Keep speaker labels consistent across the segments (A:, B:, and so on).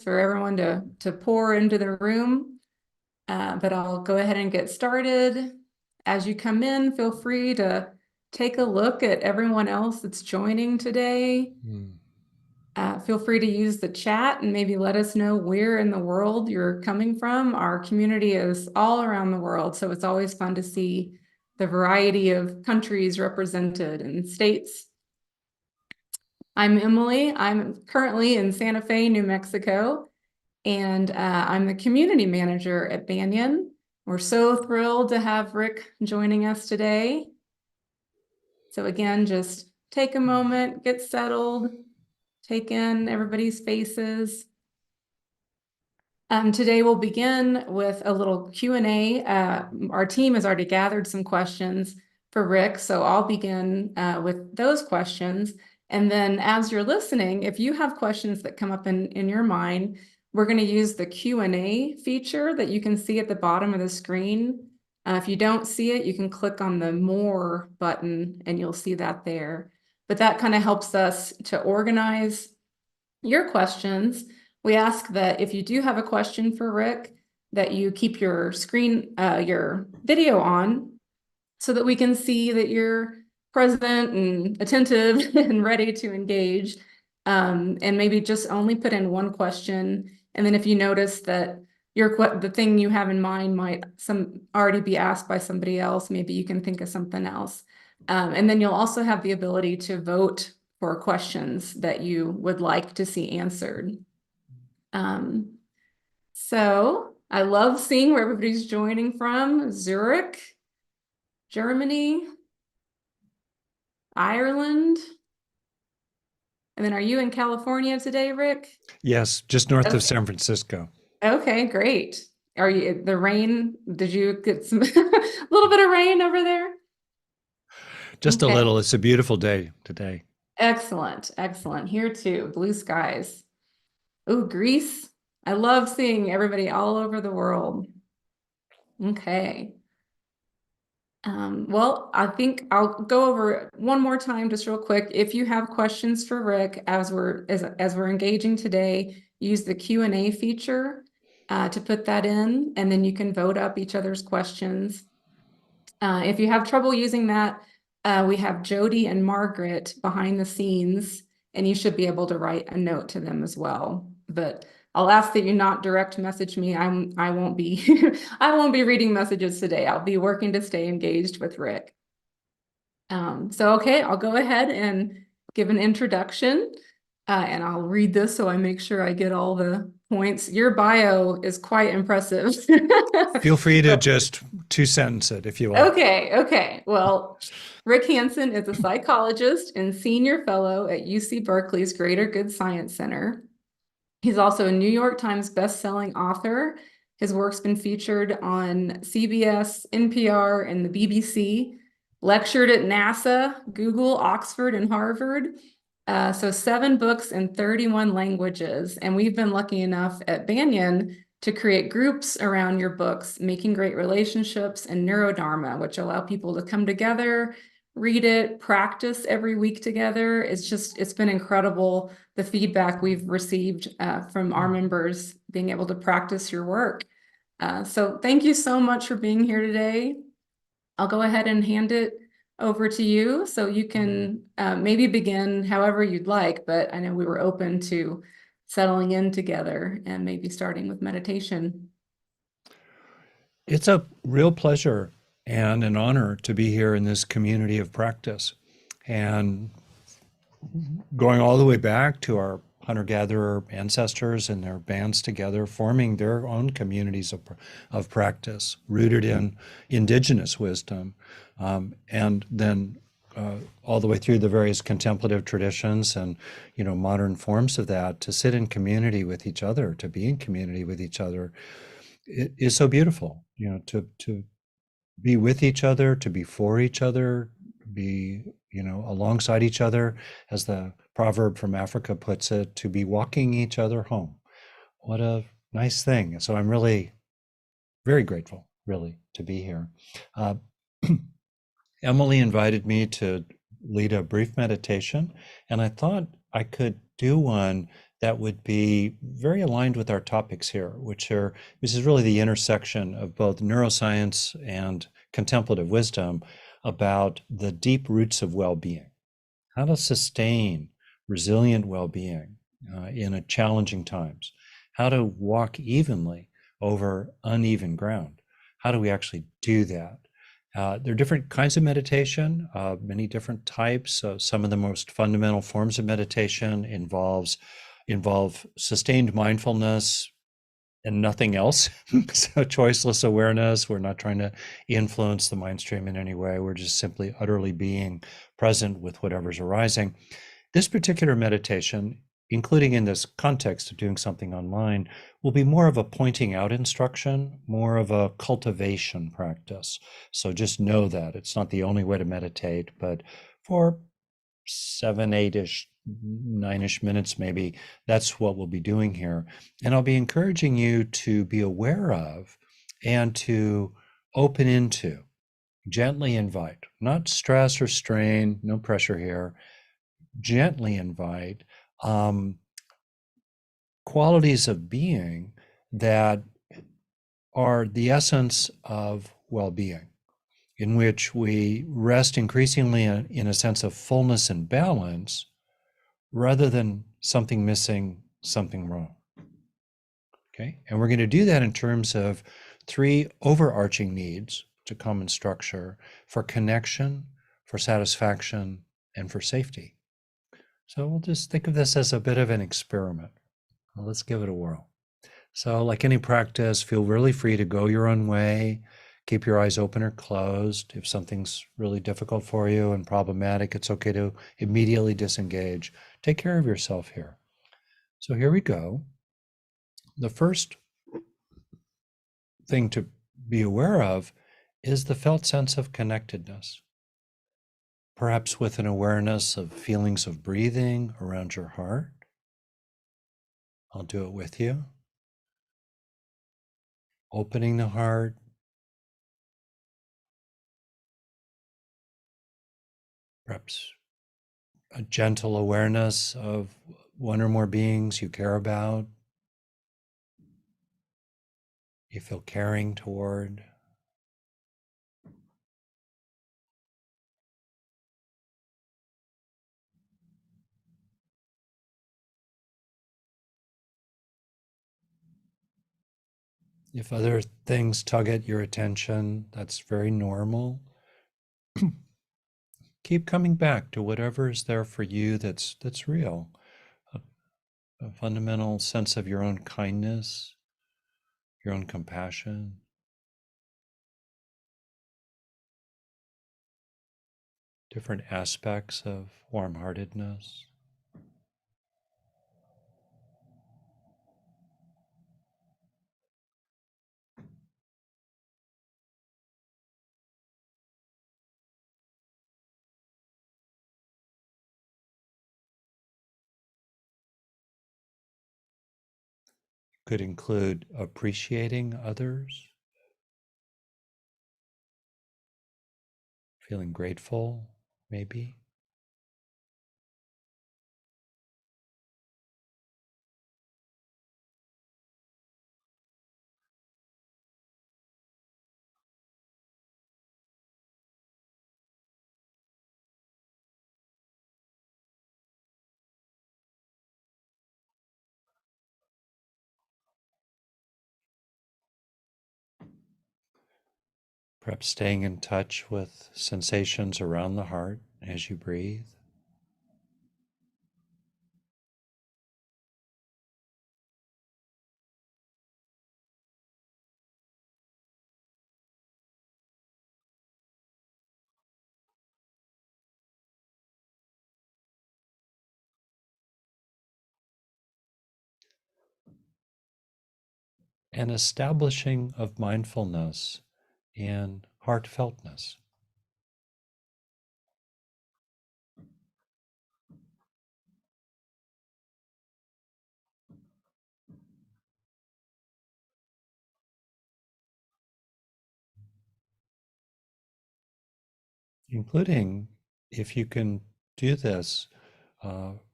A: for everyone to pour into the room, but I'll go ahead and get started. As you come in, feel free to take a look at everyone else that's joining today. Feel free to use the chat and maybe let us know where in the world you're coming from. Our community is all around the world, so it's always fun to see the variety of countries represented and states. I'm Emily. I'm currently in Santa Fe, New Mexico, and I'm the community manager at Banyan. We're so thrilled to have Rick joining us today. So again, just take a moment, get settled, take in everybody's faces. Today we'll begin with a little Q&A. Our team has already gathered some questions for Rick, so I'll begin with those questions. And then as you're listening, if you have questions that come up in your mind, we're going to use the Q&A feature that you can see at the bottom of the screen. If you don't see it, you can click on the More button and you'll see that there. But that kind of helps us to organize your questions. We ask that if you do have a question for Rick, that you keep your your video on so that we can see that you're present and attentive and ready to engage. And maybe just only put in one question. And then if you notice that the thing you have in mind might already be asked by somebody else, maybe you can think of something else. And then you'll also have the ability to vote for questions that you would like to see answered. So I love seeing where everybody's joining from. Zurich, Germany, Ireland. And then are you in California today, Rick?
B: Yes, just north of San Francisco.
A: Okay, great. Are you the rain? Did you get some a little bit of rain over there?
B: Just a
A: Okay.
B: little. It's a beautiful day today.
A: Excellent. Excellent. Here too. Blue skies. Oh, Greece. I love seeing everybody all over the world. Okay. Well, I think I'll go over it one more time just real quick. If you have questions for Rick as we're engaging today, use the Q&A feature to put that in, and then you can vote up each other's questions. If you have trouble using that, we have Jody and Margaret behind the scenes, and you should be able to write a note to them as well. But I'll ask that you not direct message me. I won't be I won't be reading messages today. I'll be working to stay engaged with Rick. So okay, I'll go ahead and give an introduction, and I'll read this so I make sure I get all the points. Your bio is quite impressive.
B: Feel free to just two-sentence it if you like.
A: Okay. Well, Rick Hanson is a psychologist and senior fellow at UC Berkeley's Greater Good Science Center. He's also a New York Times best-selling author. His work's been featured on CBS, NPR, and the BBC, lectured at NASA, Google, Oxford, and Harvard. So 7 books in 31 languages. And we've been lucky enough at Banyan to create groups around your books, Making Great Relationships and Neurodharma, which allow people to come together, read it, practice every week together. It's been incredible, the feedback we've received from our members being able to practice your work. So thank you so much for being here today. I'll go ahead and hand it over to you so you can maybe begin however you'd like, but I know we were open to settling in together and maybe starting with meditation.
B: It's a real pleasure and an honor to be here in this community of practice. And going all the way back to our hunter-gatherer ancestors and their bands together, forming their own communities of practice rooted in indigenous wisdom, and then all the way through the various contemplative traditions and modern forms of that, to sit in community with each other, to be in community with each other, it is so beautiful. To be with each other, to be for each other, be alongside each other, as the proverb from Africa puts it, to be walking each other home. What a nice thing. So I'm really very grateful, really, to be here. Emily invited me to lead a brief meditation, and I thought I could do one that would be very aligned with our topics here, which is really the intersection of both neuroscience and contemplative wisdom about the deep roots of well-being, how to sustain resilient well-being in a challenging times, how to walk evenly over uneven ground. How do we actually do that? There are different kinds of meditation, many different types. Some of the most fundamental forms of meditation involve sustained mindfulness and nothing else. So choiceless awareness. We're not trying to influence the mind stream in any way. We're just simply utterly being present with whatever's arising. This particular meditation, including in this context of doing something online, will be more of a pointing out instruction, more of a cultivation practice. So just know that it's not the only way to meditate, but for 7, 8-ish, 9-ish minutes maybe, that's what we'll be doing here. And I'll be encouraging you to be aware of and to open into, gently invite, not stress or strain, no pressure here, gently invite qualities of being that are the essence of well-being, in which we rest increasingly in a sense of fullness and balance rather than something missing, something wrong. Okay, and we're going to do that in terms of 3 overarching needs to common structure: for connection, for satisfaction, and for safety. So we'll just think of this as a bit of an experiment. Well, let's give it a whirl. So, like any practice, feel really free to go your own way. Keep your eyes open or closed. If something's really difficult for you and problematic, it's okay to immediately disengage. Take care of yourself here. So, here we go. The first thing to be aware of is the felt sense of connectedness, perhaps with an awareness of feelings of breathing around your heart. I'll do it with you. Opening the heart, perhaps a gentle awareness of one or more beings you care about, you feel caring toward. If other things tug at your attention, that's very normal. Keep coming back to whatever is there for you that's real. A, a fundamental sense of your own kindness, your own compassion. Different aspects of warm-heartedness. Could include appreciating others, feeling grateful, maybe. Perhaps staying in touch with sensations around the heart as you breathe. And establishing of mindfulness and heartfeltness, including, if you can do this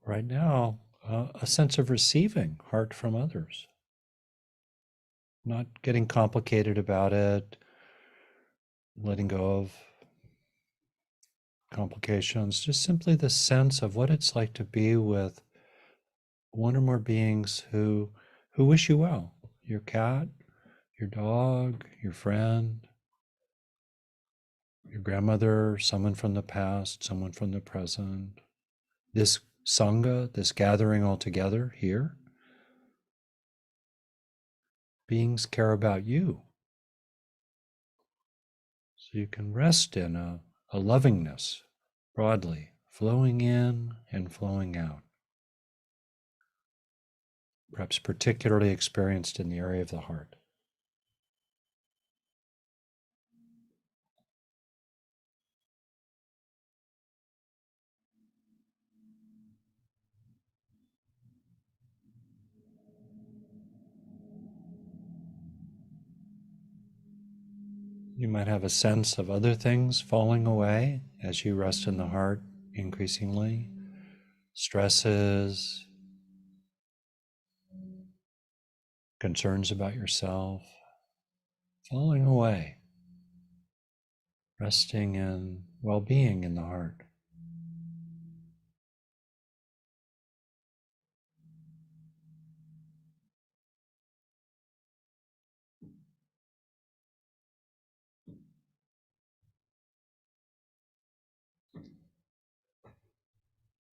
B: right now, a sense of receiving heart from others, not getting complicated about it, letting go of complications, just simply the sense of what it's like to be with one or more beings who wish you well. Your cat, your dog, your friend, your grandmother, someone from the past, someone from the present. This sangha, this gathering all together here, beings care about you. So you can rest in a lovingness broadly, flowing in and flowing out, perhaps particularly experienced in the area of the heart. You might have a sense of other things falling away as you rest in the heart increasingly. Stresses, concerns about yourself, falling away, resting in well being in the heart.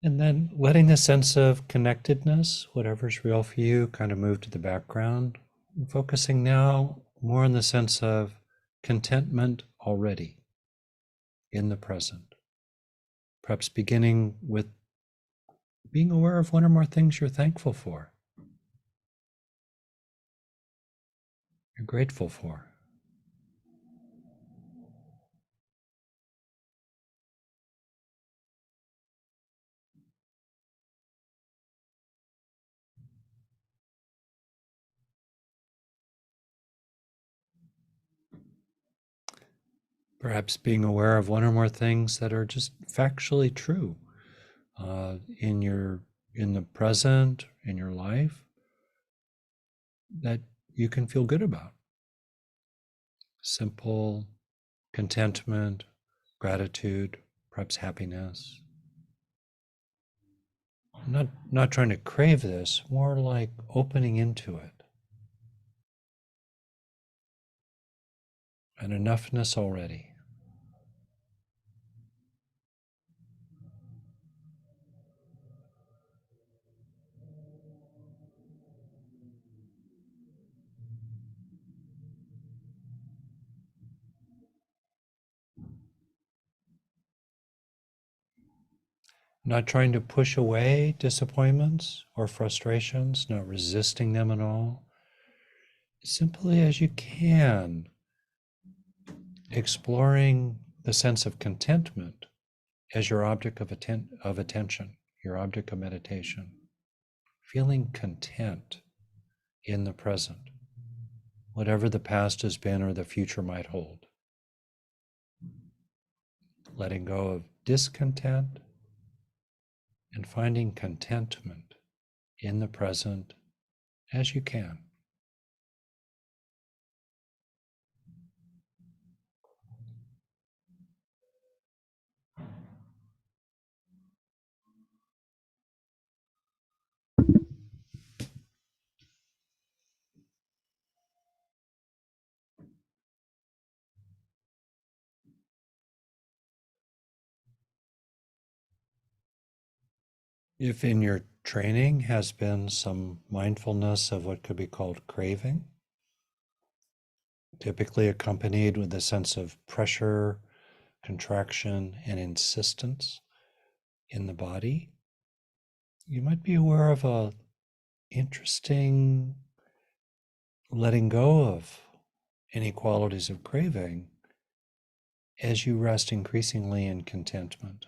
B: And then letting the sense of connectedness, whatever's real for you, kind of move to the background. Focusing now more on the sense of contentment already in the present. Perhaps beginning with being aware of one or more things you're thankful for, you're grateful for. Perhaps being aware of one or more things that are just factually true in the present, in your life, that you can feel good about. Simple contentment, gratitude, perhaps happiness. Not trying to crave this, more like opening into it. And enoughness already. Not trying to push away disappointments or frustrations, not resisting them at all. Simply as you can, exploring the sense of contentment as your object of attention, your object of meditation. Feeling content in the present, whatever the past has been or the future might hold. Letting go of discontent and finding contentment in the present as you can. If in your training has been some mindfulness of what could be called craving, typically accompanied with a sense of pressure, contraction, and insistence in the body, you might be aware of a interesting letting go of any qualities of craving as you rest increasingly in contentment.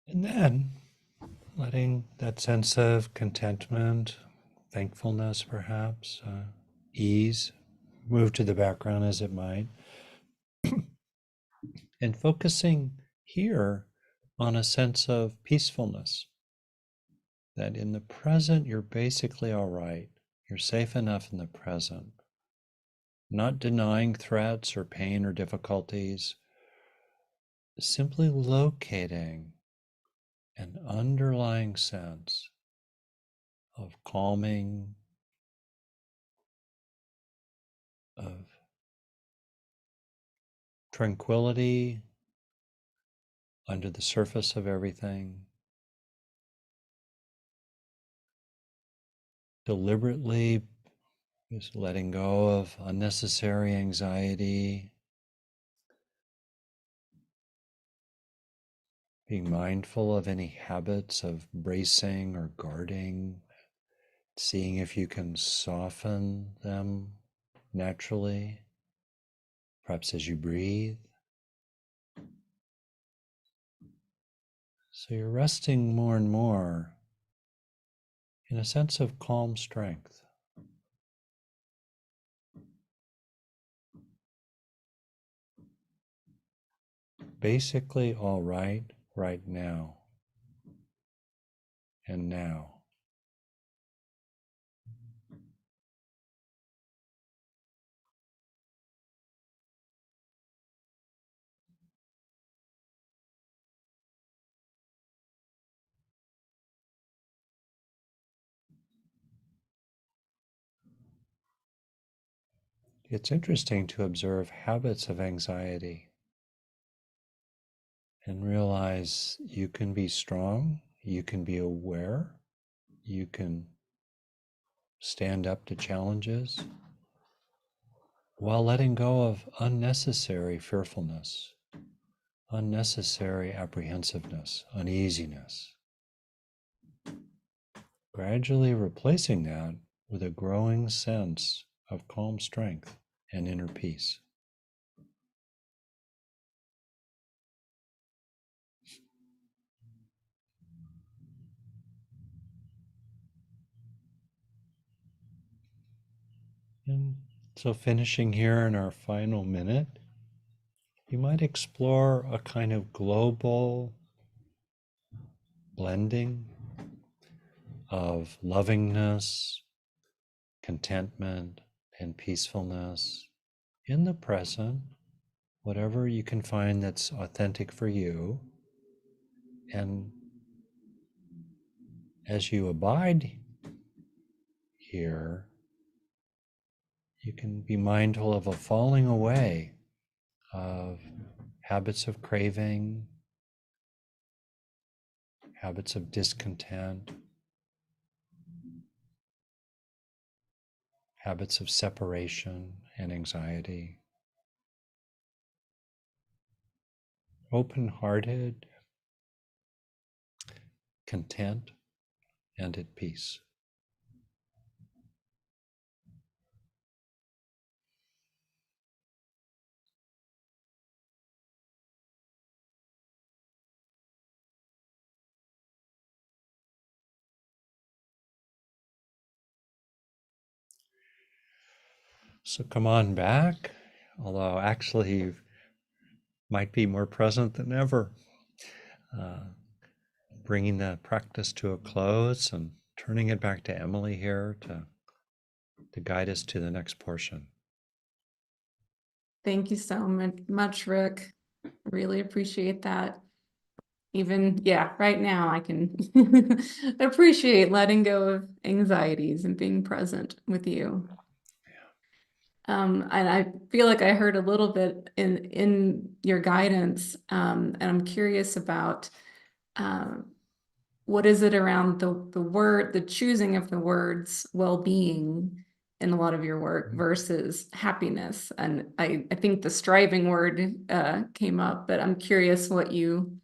B: And then letting that sense of contentment, thankfulness, perhaps, ease, move to the background as it might, and focusing here on a sense of peacefulness, that in the present you're basically all right. You're safe enough in the present, not denying threats or pain or difficulties, simply locating an underlying sense of calming, of tranquility under the surface of everything, deliberately just letting go of unnecessary anxiety, being mindful of any habits of bracing or guarding, seeing if you can soften them naturally, perhaps as you breathe. So you're resting more and more in a sense of calm strength. Basically, all right, right now and now. It's interesting to observe habits of anxiety and realize you can be strong, you can be aware, you can stand up to challenges while letting go of unnecessary fearfulness, unnecessary apprehensiveness, uneasiness. Gradually replacing that with a growing sense of calm strength and inner peace. And so, finishing here in our final minute, you might explore a kind of global blending of lovingness, contentment, and peacefulness in the present, whatever you can find that's authentic for you. And as you abide here, you can be mindful of a falling away of habits of craving, habits of discontent, habits of separation and anxiety. Open hearted, content, and at peace. So come on back, although actually you might be more present than ever. Uh, Bringing the practice to a close and turning it back to Emily here to guide us to the next portion.
A: Thank you so much, Rick. Really appreciate that. Even, yeah, right now I can appreciate letting go of anxieties and being present with you. And I feel like I heard a little bit in your guidance, and I'm curious about what is it around the word, the choosing of the words well-being in a lot of your work versus happiness. And I think the striving word came up, but I'm curious what you,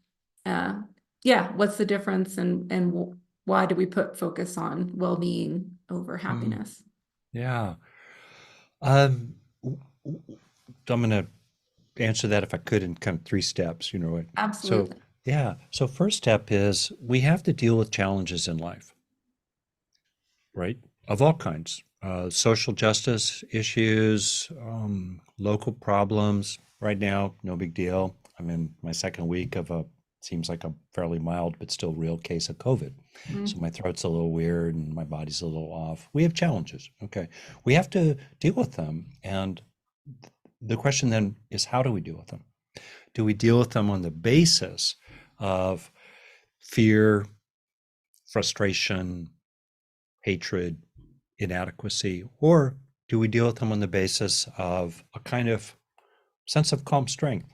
A: yeah, what's the difference and why do we put focus on well-being over
B: Mm,
A: happiness?
B: yeah. I'm going to answer that if I could in kind of three steps. You know, so
A: Absolutely.
B: Yeah. So first step is we have to deal with challenges in life, right? Of all kinds, social justice issues, local problems. Right now, no big deal. I'm in my second week of a seems like a fairly mild but still real case of COVID. So
A: Mm.
B: my throat's a little weird and my body's a little off. We have challenges. Okay. We have to deal with them. And the question then is, how do we deal with them? Do we deal with them on the basis of fear, frustration, hatred, inadequacy, or do we deal with them on the basis of a kind of sense of calm strength,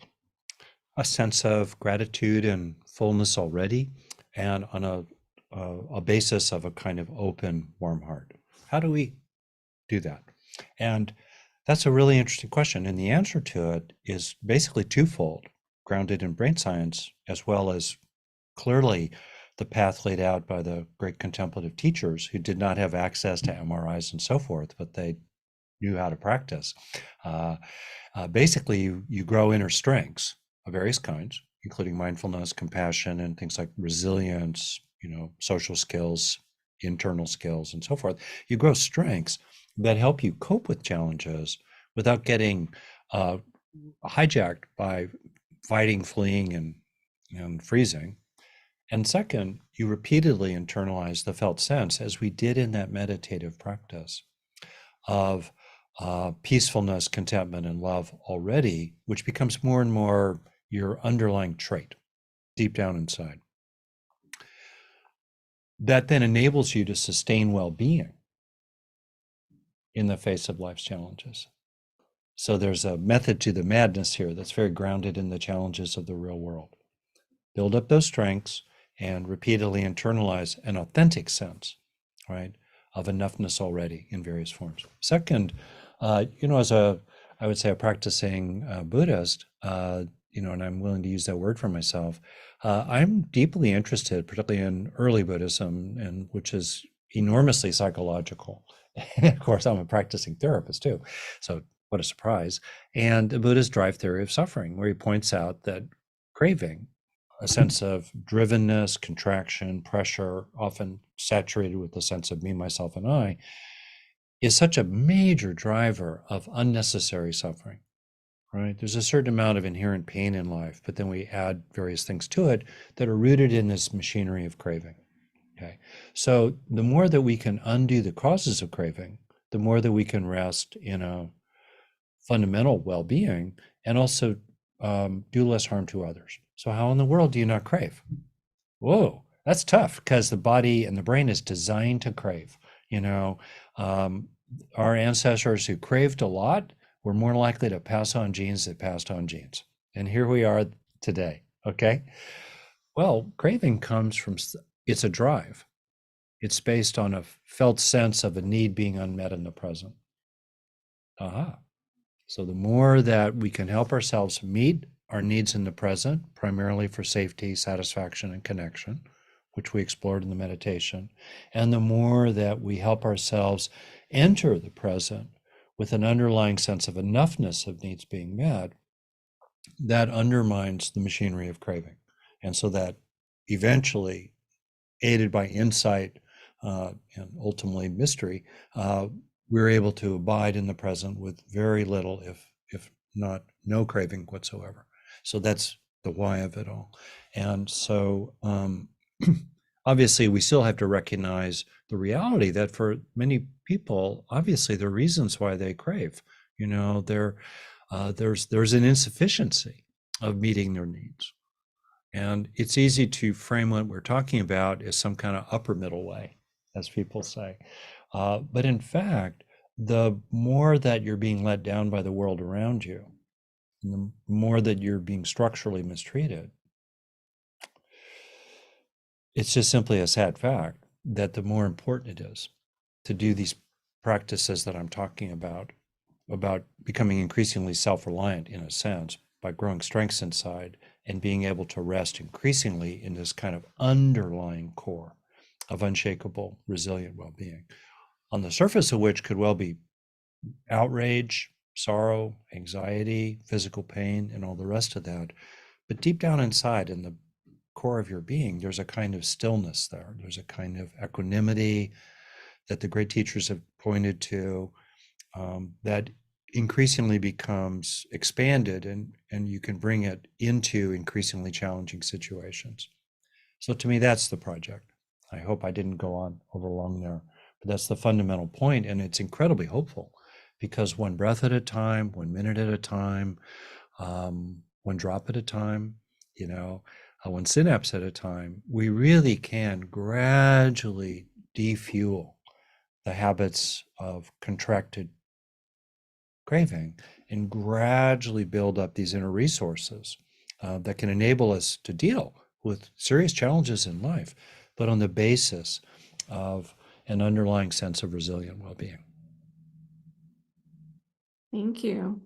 B: a sense of gratitude and fullness already, and on a basis of a kind of open, warm heart? How do we do that? And that's a really interesting question. And the answer to it is basically twofold, grounded in brain science, as well as clearly the path laid out by the great contemplative teachers who did not have access to MRIs and so forth, but they knew how to practice. Uh, Basically, you grow inner strengths of various kinds, including mindfulness, compassion, and things like resilience, social skills, internal skills, and so forth. You grow strengths that help you cope with challenges without getting uh, hijacked by fighting, fleeing, and freezing. And second, you repeatedly internalize the felt sense, as we did in that meditative practice, of peacefulness, contentment, and love already, which becomes more and more your underlying trait deep down inside. That then enables you to sustain well being in the face of life's challenges. So there's a method to the madness here that's very grounded in the challenges of the real world. Build up those strengths and repeatedly internalize an authentic sense, right, of enoughness already in various forms. Second, as I would say, a practicing Buddhist, and I'm willing to use that word for myself, I'm deeply interested, particularly in early Buddhism, and which is enormously psychological. And of course, I'm a practicing therapist too. So what a surprise. And the Buddha's drive theory of suffering, where he points out that craving, a sense of drivenness, contraction, pressure, often saturated with the sense of me, myself, and I, is such a major driver of unnecessary suffering, right? There's a certain amount of inherent pain in life, but then we add various things to it that are rooted in this machinery of craving. Okay. So the more that we can undo the causes of craving, the more that we can rest in a fundamental well-being and also do less harm to others. So how in the world do you not crave? Whoa, that's tough because the body and the brain is designed to crave. You know, um, our ancestors who craved a lot were more likely to pass on genes that passed on genes. And here we are today. Okay. Well, craving comes from, it's a drive. It's based on a felt sense of a need being unmet in the present. Aha. So the more that we can help ourselves meet our needs in the present, primarily for safety, satisfaction, and connection, which we explored in the meditation, and the more that we help ourselves enter the present with an underlying sense of enoughness of needs being met, that undermines the machinery of craving. And so that eventually, aided by insight and ultimately mystery, we're able to abide in the present with very little, if not no craving whatsoever. So that's the why of it all. And so obviously we still have to recognize the reality that for many people, obviously the reasons why they crave, there's an insufficiency of meeting their needs. And it's easy to frame what we're talking about as some kind of upper middle way, as people say. But in fact, the more that you're being let down by the world around you, and the more that you're being structurally mistreated, it's just simply a sad fact that the more important it is to do these practices that I'm talking about becoming increasingly self-reliant in a sense by growing strengths inside and being able to rest increasingly in this kind of underlying core of unshakable, resilient well-being, on the surface of which could well be outrage, sorrow, anxiety, physical pain, and all the rest of that. But deep down inside, in the core of your being, there's a kind of stillness there. There's a kind of equanimity that the great teachers have pointed to, that increasingly becomes expanded, and you can bring it into increasingly challenging situations. So to me, that's the project. I hope I didn't go on over long there, but that's the fundamental point, and it's incredibly hopeful because one breath at a time, 1 minute at a time, one drop at a time, one synapse at a time, we really can gradually defuel the habits of contracted craving and gradually build up these inner resources that can enable us to deal with serious challenges in life, but on the basis of an underlying sense of resilient well-being.
A: Thank you.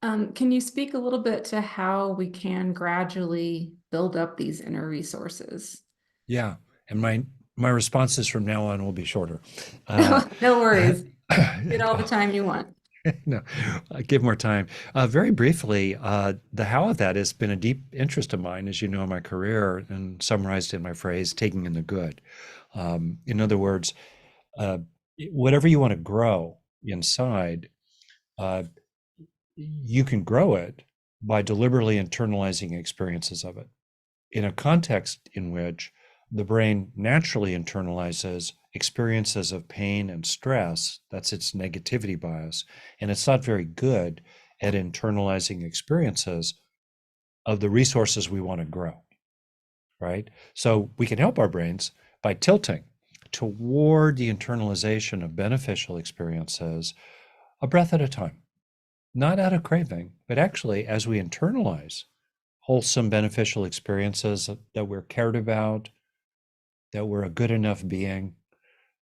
A: Can you speak a little bit to how we can gradually build up these inner resources?
B: Yeah, and my responses from now on will be shorter. Uh,
A: No worries. Get all the time you want.
B: no, give more time. Very briefly, the how of that has been a deep interest of mine, as you know, in my career, and summarized in my phrase, taking in the good. In other words, uh, whatever you want to grow inside, uh, you can grow it by deliberately internalizing experiences of it in a context in which the brain naturally internalizes experiences of pain and stress. That's its negativity bias. And it's not very good at internalizing experiences of the resources we want to grow, right? So we can help our brains by tilting toward the internalization of beneficial experiences a breath at a time, not out of craving, but actually as we internalize wholesome, beneficial experiences that we're cared about, that we're a good enough being,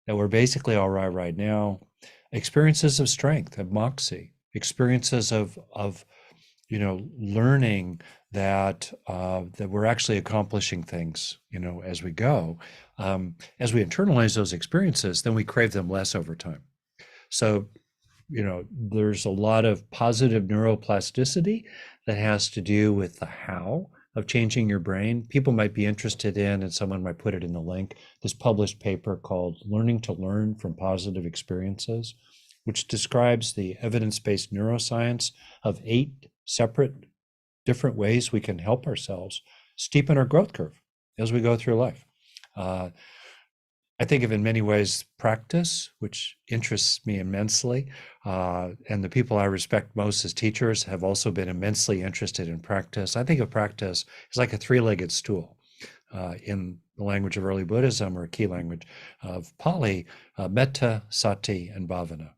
B: that we're basically all right now, experiences of strength, of moxie, experiences of learning that that we're actually accomplishing things, as we go. As we internalize those experiences, then we crave them less over time. So there's a lot of positive neuroplasticity that has to do with the how of changing your brain. People might be interested in, and someone might put it in the link, this published paper called Learning to Learn from Positive Experiences, which describes the evidence-based neuroscience of 8 separate different ways we can help ourselves steepen our growth curve as we go through life. I think of in many ways practice, which interests me immensely. And the people I respect most as teachers have also been immensely interested in practice. I think of practice as like a 3-legged stool. In the language of early Buddhism, or a key language of Pali, metta, sati, and bhavana.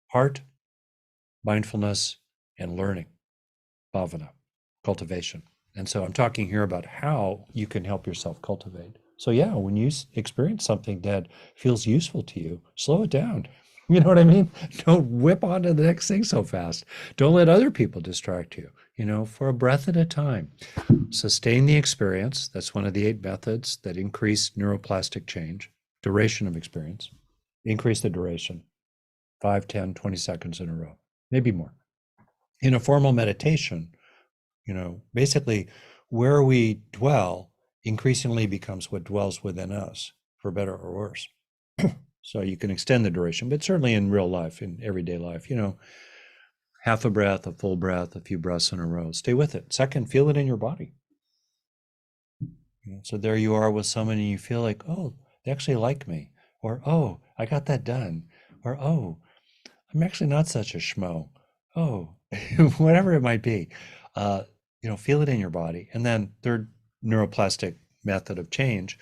B: Heart, mindfulness, and learning, bhavana, cultivation. And so I'm talking here about how you can help yourself cultivate. So yeah, when you experience something that feels useful to you, slow it down. You know what I mean? Don't whip on to the next thing so fast. Don't let other people distract you, for a breath at a time. Sustain the experience. That's one of the 8 methods that increase neuroplastic change, duration of experience. Increase the duration, 5, 10, 20 seconds in a row, maybe more. In a formal meditation, basically where we dwell increasingly becomes what dwells within us, for better or worse. So you can extend the duration, but certainly in real life, in everyday life, half a breath, a full breath, a few breaths in a row. Stay with it. Second, feel it in your body. So there you are with someone and you feel like, oh, they actually like me, or, oh, I got that done, or, oh, I'm actually not such a schmo. Oh, whatever it might be, feel it in your body. And then third neuroplastic method of change,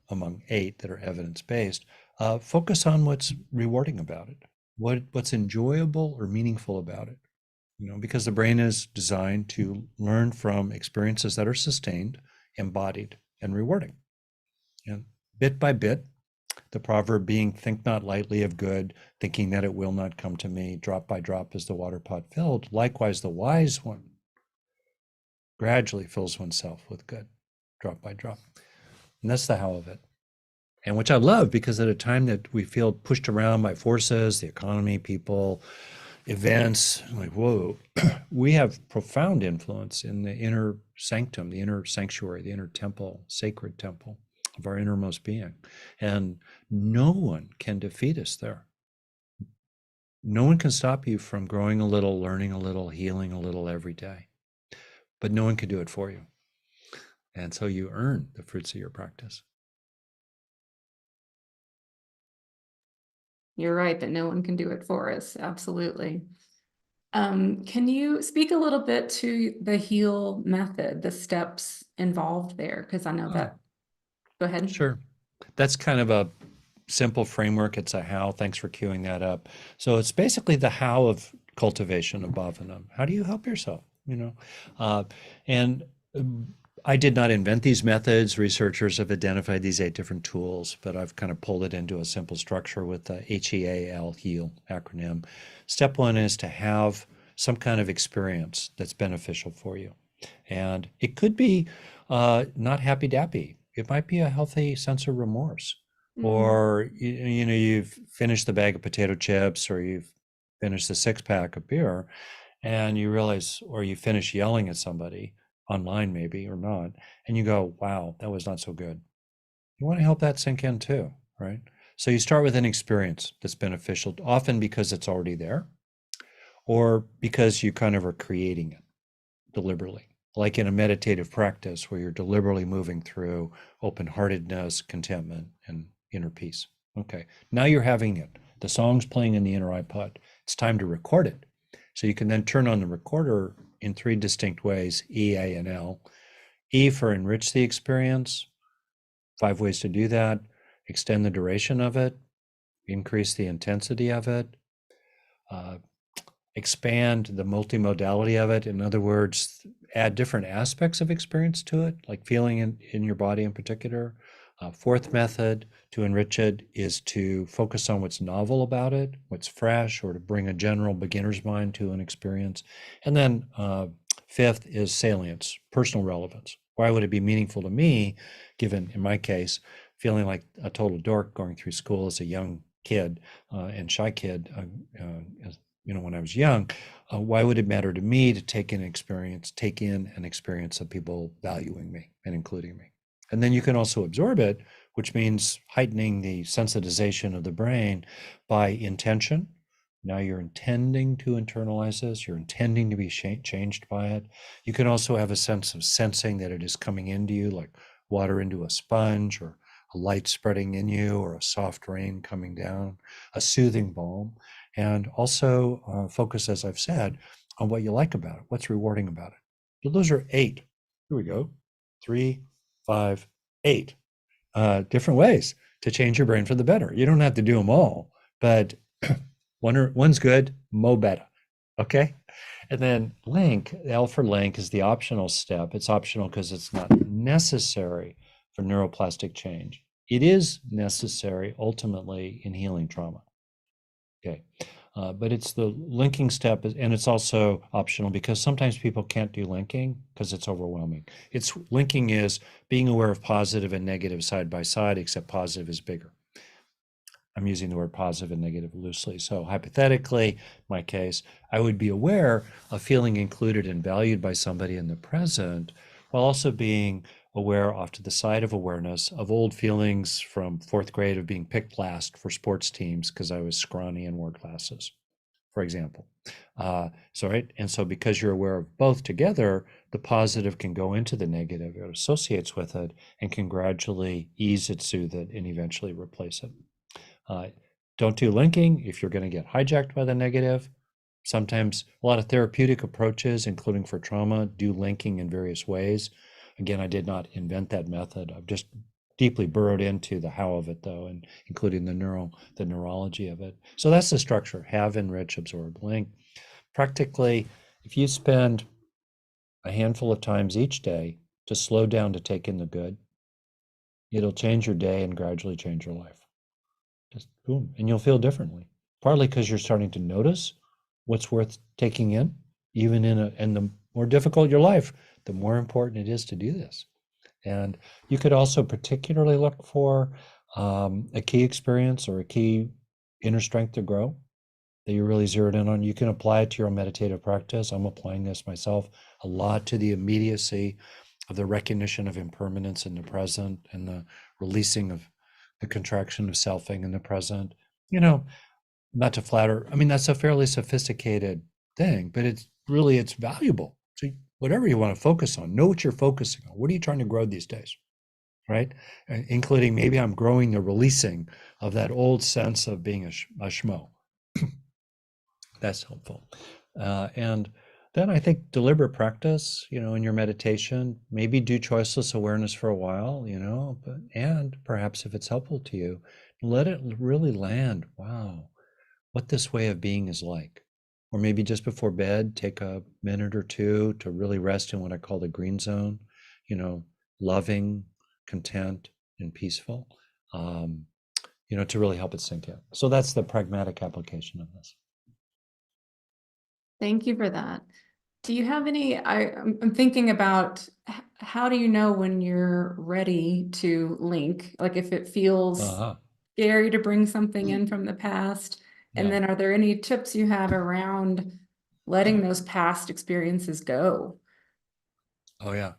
B: among 8 that are evidence-based, focus on what's rewarding about it, what's enjoyable or meaningful about it. Because the brain is designed to learn from experiences that are sustained, embodied, and rewarding. And bit by bit, the proverb being, think not lightly of good, thinking that it will not come to me. Drop by drop is the water pot filled. Likewise, the wise one gradually fills oneself with good, drop by drop. And that's the how of it. And which I love, because at a time that we feel pushed around by forces, the economy, people, events, like, whoa, we have profound influence in the inner sanctum, the inner sanctuary, the inner temple, sacred temple of our innermost being. And no one can defeat us there. No one can stop you from growing a little, learning a little, healing a little every day, but no one can do it for you. And so you earn the fruits of your practice.
A: You're right that no one can do it for us. Absolutely. Can you speak a little bit to the heal method, the steps involved there? Because I know
B: Oh,
A: that. Go ahead.
B: sure. That's kind of a simple framework. It's a how. Thanks for queuing that up. So it's basically the how of cultivation of bhavanam. How do you help yourself? Uh, and I did not invent these methods. Researchers have identified these 8 different tools, but I've kind of pulled it into a simple structure with the HEAL, HEAL acronym. Step one is to have some kind of experience that's beneficial for you. And it could be not happy dappy. It might be a healthy sense of remorse.
A: Mm.
B: Or you've finished the bag of potato chips, or you've finished the 6 pack of beer, and you realize, or you finish yelling at somebody online, maybe or not, and you go, wow, that was not so good. You want to help that sink in too, right? So you start with an experience that's beneficial, often because it's already there, or because you kind of are creating it deliberately, like in a meditative practice where you're deliberately moving through open-heartedness, contentment, and inner peace. Okay, now you're having it. The song's playing in the inner iPod. It's time to record it. So you can then turn on the recorder in 3 distinct ways: E, A, and L. E for enrich the experience, 5 ways to do that: extend the duration of it, increase the intensity of it, uh, expand the multimodality of it. In other words, add different aspects of experience to it, like feeling in your body in particular. Fourth method to enrich it is to focus on what's novel about it, what's fresh, or to bring a general beginner's mind to an experience. And then fifth is salience, personal relevance. Why would it be meaningful to me, given, in my case, feeling like a total dork going through school as a young kid and shy kid, when I was young? Why would it matter to me to take in an experience of people valuing me and including me? And then you can also absorb it, which means heightening the sensitization of the brain by intention. Now you're intending to internalize this, you're intending to be changed by it. You can also have a sense of sensing that it is coming into you, like water into a sponge, or a light spreading in you, or a soft rain coming down, a soothing balm. And also focus, as I've said, on what you like about it, what's rewarding about it. So those are 8. Here we go. 3, 5, 8 different ways to change your brain for the better. You don't have to do them all, but one's good, mo better. Okay. And then link, L for link, is the optional step. It's optional because it's not necessary for neuroplastic change. It is necessary ultimately in healing trauma. Okay. But it's the linking step, and it's also optional because sometimes people can't do linking because it's overwhelming. It's linking is being aware of positive and negative side by side, except positive is bigger. I'm using the word positive and negative loosely. So hypothetically, my case, I would be aware of feeling included and valued by somebody in the present, while also being aware, off to the side of awareness, of old feelings from 4th grade of being picked last for sports teams because I was scrawny and wore glasses, for example. And so because you're aware of both together, the positive can go into the negative, it associates with it, and can gradually ease it, soothe it, and eventually replace it. Don't do linking if you're going to get hijacked by the negative. Sometimes a lot of therapeutic approaches, including for trauma, do linking in various ways. Again, I did not invent that method. I've just deeply burrowed into the how of it, though, and including the neurology of it. So that's the structure: have, enrich, absorb, link. Practically, if you spend a handful of times each day to slow down to take in the good, it'll change your day and gradually change your life. Just boom, and you'll feel differently. Partly because you're starting to notice what's worth taking in, even and the more difficult your life, the more important it is to do this. And you could also particularly look for a key experience or a key inner strength to grow that you really zeroed in on. You can apply it to your own meditative practice. I'm applying this myself a lot to the immediacy of the recognition of impermanence in the present and the releasing of the contraction of selfing in the present. You know, not to flatter, I mean, that's a fairly sophisticated thing, but it's valuable. So whatever you want to focus on, know what you're focusing on. What are you trying to grow these days? Right? Including maybe I'm growing the releasing of that old sense of being a schmo. That's helpful. And then I think deliberate practice, in your meditation, maybe do choiceless awareness for a while, and perhaps if it's helpful to you, let it really land. Wow, what this way of being is like. Or maybe just before bed, take a minute or two to really rest in what I call the green zone, loving, content, and peaceful, to really help it sink in. So that's the pragmatic application of this.
A: Thank you for that. Do you have any, I'm thinking about how do you know when you're ready to link? Like if it feels scary to bring something in from the past, and then are there any tips you have around letting those past experiences go?
B: Oh, yeah.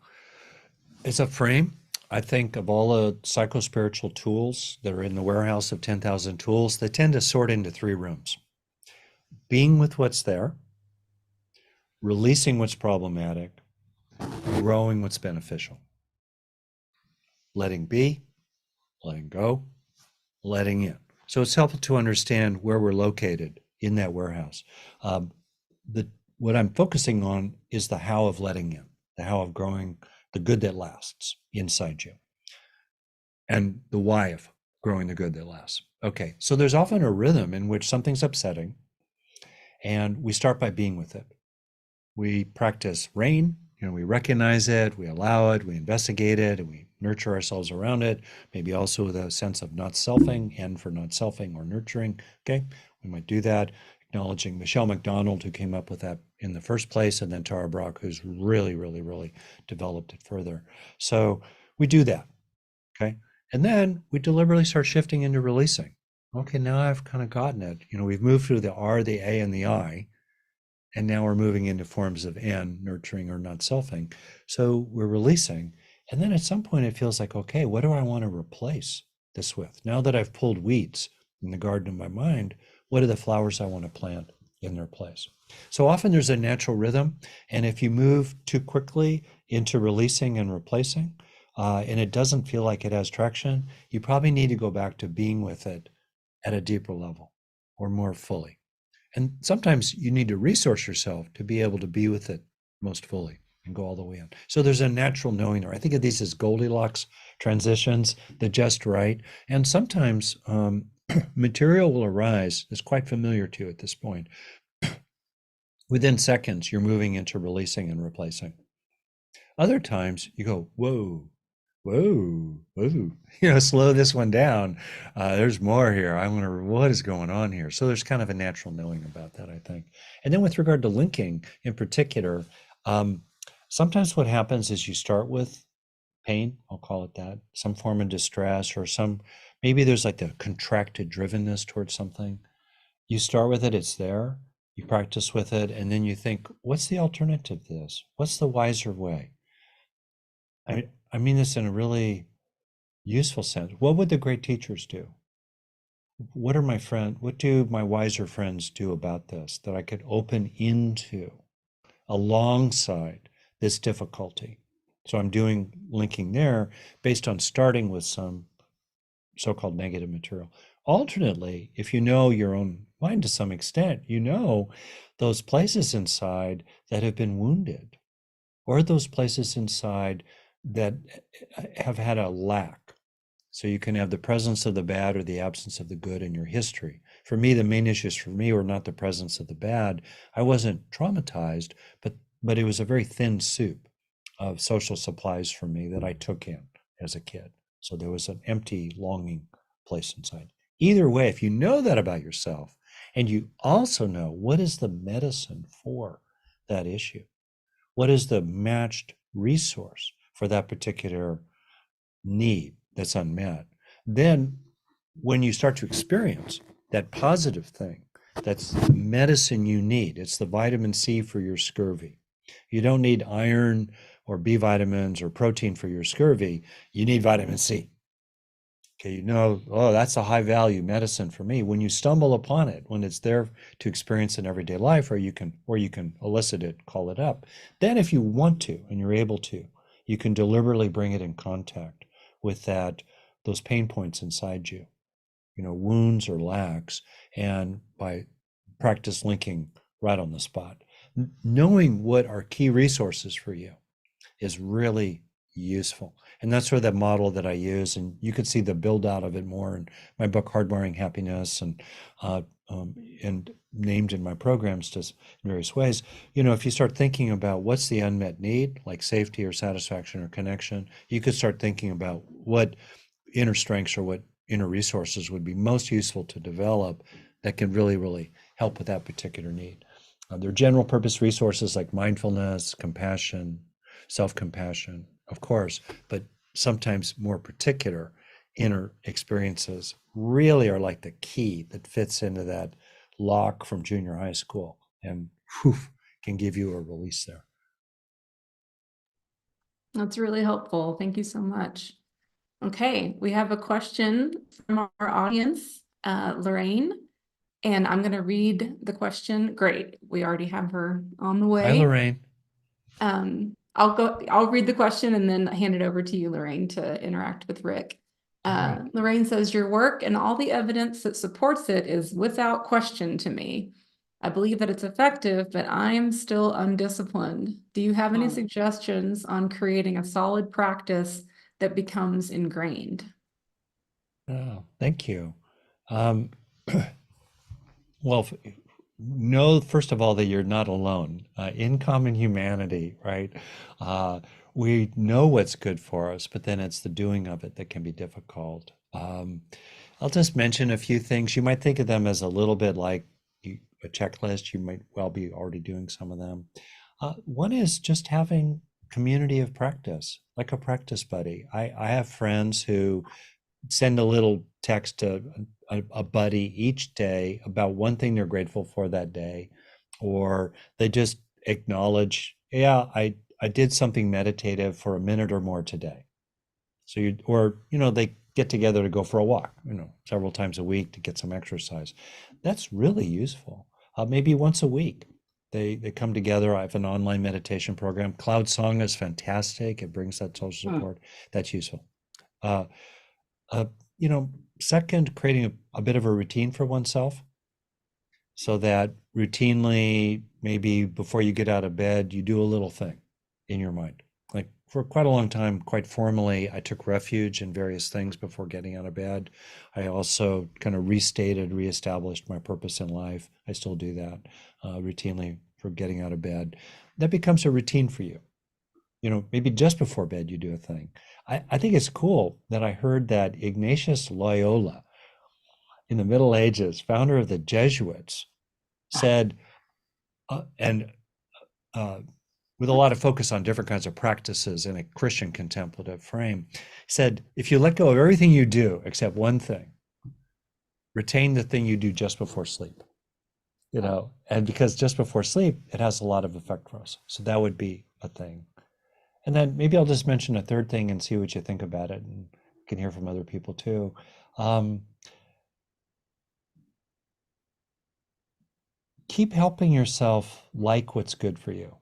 B: It's a frame. I think of all the psychospiritual tools that are in the warehouse of 10,000 tools, they tend to sort into 3 rooms. Being with what's there, releasing what's problematic, growing what's beneficial. Letting be, letting go, letting in. So it's helpful to understand where we're located in that warehouse. What I'm focusing on is the how of letting in, the how of growing the good that lasts inside you, and the why of growing the good that lasts. Okay, so there's often a rhythm in which something's upsetting, and we start by being with it. We practice rain, we recognize it, we allow it, we investigate it, and we nurture ourselves around it, maybe also with a sense of not selfing, N for not selfing or nurturing. Okay, we might do that, acknowledging Michelle McDonald, who came up with that in the first place, and then Tara Brach, who's really, really, really developed it further. So we do that, okay? And then we deliberately start shifting into releasing. Okay, now I've kind of gotten it. We've moved through the R, the A, and the I, and now we're moving into forms of N, nurturing or not selfing. So we're releasing. And then at some point it feels like, okay, what do I want to replace this with? Now that I've pulled weeds in the garden of my mind, what are the flowers I want to plant in their place? So often there's a natural rhythm. And if you move too quickly into releasing and replacing, and it doesn't feel like it has traction, you probably need to go back to being with it at a deeper level or more fully. And sometimes you need to resource yourself to be able to be with it most fully and go all the way in. So there's a natural knowing there. I think of these as Goldilocks transitions, the just right. And sometimes material will arise that's quite familiar to you at this point. Within seconds, you're moving into releasing and replacing. Other times you go, whoa, whoa, slow this one down. There's more here. I wonder what is going on here. So there's kind of a natural knowing about that, I think. And then with regard to linking in particular, sometimes what happens is you start with pain, I'll call it that, some form of distress or maybe there's like the contracted drivenness towards something. You start with it, it's there, you practice with it, and then you think, what's the alternative to this? What's the wiser way? I mean this in a really useful sense. What would the great teachers do? What do my wiser friends do about this that I could open into alongside this difficulty? So I'm doing linking there based on starting with some so-called negative material. Alternately, if you know your own mind to some extent, those places inside that have been wounded, or those places inside that have had a lack. So you can have the presence of the bad or the absence of the good in your history. For me, the main issues for me were not the presence of the bad. I wasn't traumatized, but it was a very thin soup of social supplies for me that I took in as a kid. So there was an empty, longing place inside. Either way, if you know that about yourself, and you also know what is the medicine for that issue, what is the matched resource for that particular need that's unmet, then when you start to experience that positive thing that's the medicine you need. It's the vitamin C for your scurvy. You don't need iron or B vitamins or protein for your scurvy. You need vitamin C. Okay, oh, that's a high value medicine for me. When you stumble upon it, when it's there to experience in everyday life, or you can elicit it, call it up, then if you want to and you're able to, you can deliberately bring it in contact with those pain points inside you, wounds or lacks, and by practice linking right on the spot. Knowing what are key resources for you is really useful. And that's sort of that model that I use. And you could see the build out of it more in my book, Hardwiring Happiness, uh, and named in my programs just in various ways. If you start thinking about what's the unmet need, like safety or satisfaction or connection, you could start thinking about what inner strengths or what inner resources would be most useful to develop that can really, really help with that particular need. There are general purpose resources like mindfulness, compassion, self-compassion, of course, but sometimes more particular inner experiences really are like the key that fits into that lock from junior high school and whew, can give you a release there.
A: That's really helpful. Thank you so much. Okay, we have a question from our audience, Lorraine, and I'm going to read the question. Great, we already have her on the way.
B: Hi, Lorraine.
A: I'll read the question and then hand it over to you, Lorraine, to interact with Rick. Lorraine says, your work and all the evidence that supports it is without question to me. I believe that it's effective, but I'm still undisciplined. Do you have any suggestions on creating a solid practice that becomes ingrained?
B: Oh, thank you. Um, well, know, first of all, that you're not alone. In common humanity, right? We know what's good for us, but then it's the doing of it that can be difficult. I'll just mention a few things. You might think of them as a little bit like a checklist. You might well be already doing some of them. One is just having community of practice, like a practice buddy. I have friends who send a little text to a buddy each day about one thing they're grateful for that day, or they just acknowledge, yeah, I did something meditative for a minute or more today. So they get together to go for a walk, several times a week to get some exercise. That's really useful. Maybe once a week. They come together. I have an online meditation program. Cloud Song is fantastic. It brings that social support. That's useful. Uh, uh, Second, creating a bit of a routine for oneself so that routinely, maybe before you get out of bed, you do a little thing in your mind. Like for quite a long time, quite formally, I took refuge in various things before getting out of bed. I also kind of reestablished my purpose in life. I still do that routinely for getting out of bed. That becomes a routine for you. Maybe just before bed you do a thing. I think it's cool that I heard that Ignatius Loyola in the Middle Ages, founder of the Jesuits, said, and with a lot of focus on different kinds of practices in a Christian contemplative frame, said, if you let go of everything you do except one thing, retain the thing you do just before sleep. And because just before sleep, it has a lot of effect for us. So that would be a thing. And then maybe I'll just mention a third thing and see what you think about it, and you can hear from other people too. Keep helping yourself like what's good for you,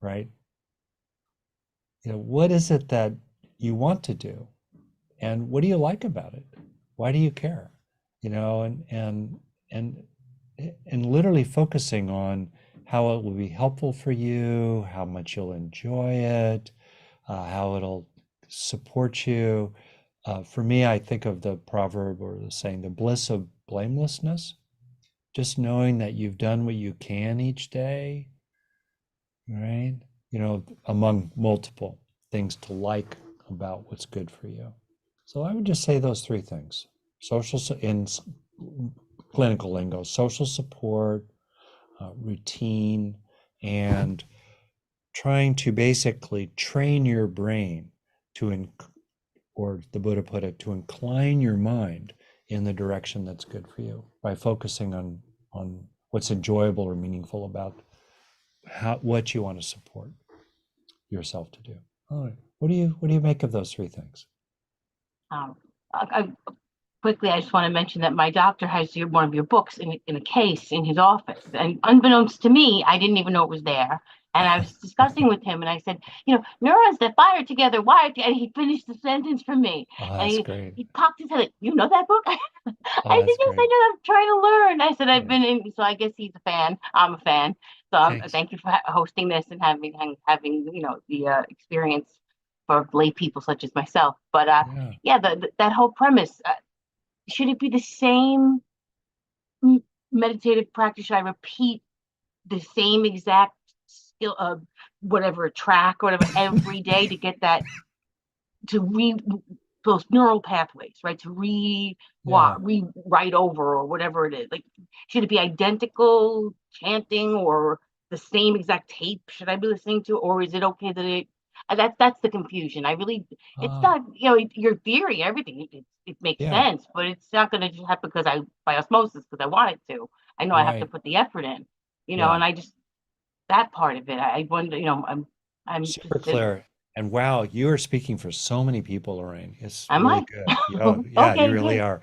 B: right? What is it that you want to do, and what do you like about it? Why do you care? And literally focusing on how it will be helpful for you, how much you'll enjoy it, how it'll support you. For me, I think of the proverb or the saying, the bliss of blamelessness, just knowing that you've done what you can each day, right? Among multiple things to like about what's good for you. So I would just say those three things: in clinical lingo, social support, routine, and trying to basically train your brain or the Buddha put it, to incline your mind in the direction that's good for you by focusing on what's enjoyable or meaningful about what you want to support yourself to do. All right. What do you make of those three things?
C: Um, quickly, I just want to mention that my doctor has one of your books in a case in his office. And unbeknownst to me, I didn't even know it was there. And I was discussing with him, and I said, neurons that fire together, and he finished the sentence for me.
B: Oh,
C: And
B: that's
C: he,
B: great.
C: he cocked his head, like, you know that book? I said,
B: Oh, that's
C: yes, I
B: great.
C: know. I'm trying to learn. I said, I've
B: Yeah.
C: been in, so I guess he's a fan. I'm a fan. So
B: Thanks.
C: thank you for hosting this and having the experience for lay people such as myself. But
B: Yeah.
C: yeah, that whole premise. Should it be the same meditative practice? Should I repeat the same exact skill, whatever track, whatever, every day to get that, to read those neural pathways, right? To
B: Yeah.
C: rewrite over or whatever it is. Like, should it be identical chanting or the same exact tape should I be listening to, or is it okay that that's the confusion. It's
B: Ah,
C: not, your theory, everything, it makes
B: yeah.
C: sense, but it's not going to just happen because by osmosis, because I want it to. I know I have to
B: Right.
C: put the effort in,
B: Yeah.
C: and that part of it, I wonder, I'm
B: Super
C: just,
B: clear. And wow, you are speaking for so many people, Lorraine. It's
C: am
B: really
C: I?
B: good. Yeah, yeah, you
C: Okay,
B: really
C: good.
B: are.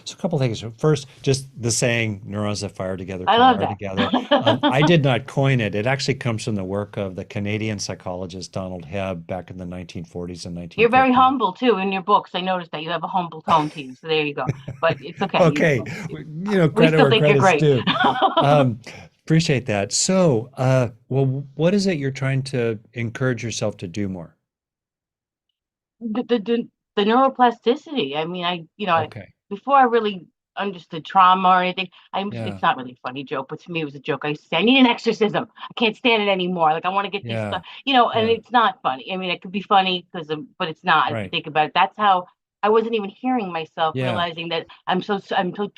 B: So a couple things. First, just the saying "neurons that fire together
C: I
B: can
C: love
B: wire
C: that.
B: together." I did not coin it. It actually comes from the work of the Canadian psychologist Donald Hebb back in the 1940s and
C: You're very
B: 1950s.
C: humble too in your books. I noticed that you have a humble tone to you. So there you go. But it's okay.
B: Okay,
C: We
B: credit
C: still
B: where
C: think you're
B: credit's
C: great.
B: due. Um, Appreciate that. So, well, what is it you're trying to encourage yourself to do more?
C: The neuroplasticity. I mean,
B: Okay.
C: before I really understood trauma or anything,
B: Yeah.
C: it's not really a funny joke, but to me it was a joke. I used to say, I need an exorcism. I can't stand it anymore. Like, I want to get these
B: Yeah.
C: stuff, and
B: Yeah.
C: it's not funny. I mean, it could be funny but it's not if you
B: Right.
C: think about it. That's how I wasn't even hearing myself,
B: Yeah.
C: realizing that I'm so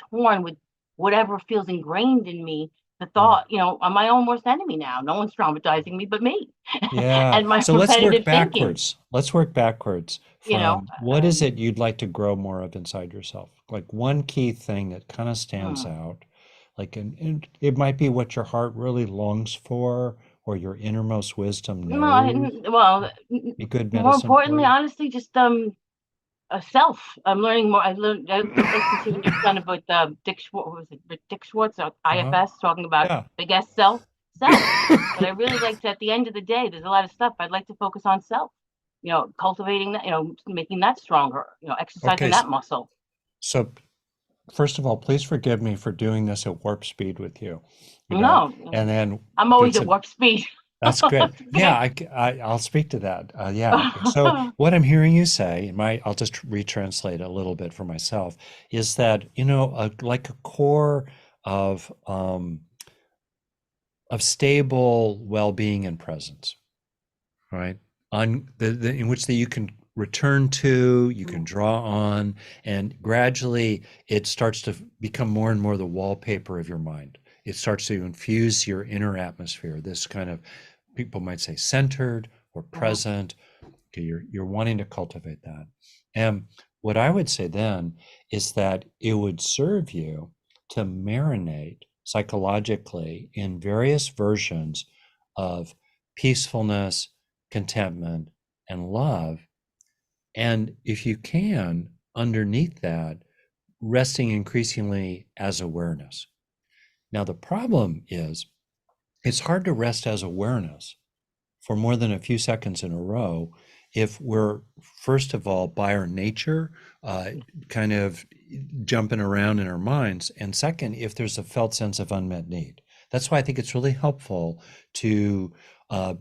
C: torn with whatever feels ingrained in me. The
B: Yeah.
C: thought, I'm my own worst enemy now. No one's traumatizing me but me.
B: Yeah.
C: And my
B: So let's work
C: repetitive thinking,
B: backwards. Let's work backwards
C: you know.
B: from what is it you'd like to grow more of inside yourself? Like one key thing that kind of stands
C: Hmm.
B: out, like, and it might be what your heart really longs for or your innermost wisdom
C: No,
B: knows
C: well,
B: be good
C: more
B: medicine for
C: importantly,
B: you.
C: honestly, just a self. I'm learning more. I listened to your son about Dick Schwartz. What was it? Dick Schwartz,
B: Uh-huh.
C: IFS, talking about
B: Yeah.
C: big S self. But I really like to. At the end of the day, there's a lot of stuff I'd like to focus on self. Cultivating that. Making that stronger. Exercising
B: Okay.
C: that muscle.
B: So first of all, please forgive me for doing this at warp speed with you,
C: No,
B: and then
C: I'm always
B: it's
C: at
B: a
C: warp speed.
B: that's good.
C: It's
B: Yeah,
C: okay.
B: I'll speak to that. Yeah. So what I'm hearing you say, I'll just retranslate a little bit for myself, is that, like a core of um, of stable well-being and presence, right? On in which that you can return to, you can draw on, and gradually it starts to become more and more the wallpaper of your mind. It starts to infuse your inner atmosphere, this kind of, people might say, centered or
C: Mhm.
B: present. Okay, you're wanting to cultivate that. And what I would say then is that it would serve you to marinate psychologically in various versions of peacefulness, contentment, and love. And if you can, underneath that, resting increasingly as awareness. Now, the problem is it's hard to rest as awareness for more than a few seconds in a row if we're, first of all, by our nature, kind of jumping around in our minds, and second, if there's a felt sense of unmet need. That's why I think it's really helpful to uh,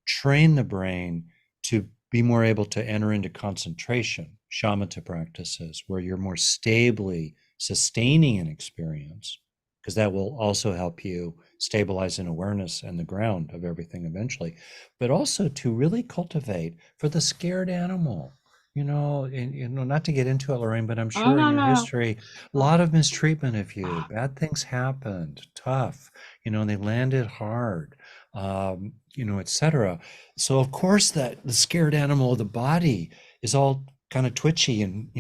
B: train the brain to be more able to enter into concentration, shamatha practices, where you're more stably sustaining an experience, because that will also help you stabilize in awareness and the ground of everything eventually, but also to really cultivate for the scared animal. And not to get into it, Lorraine, but I'm
C: Oh,
B: sure in
C: no,
B: your
C: no,
B: history, a
C: no.
B: lot of mistreatment of you, bad things happened, tough, and they landed hard, etc. So of course that the scared animal of the body is all kind of twitchy and,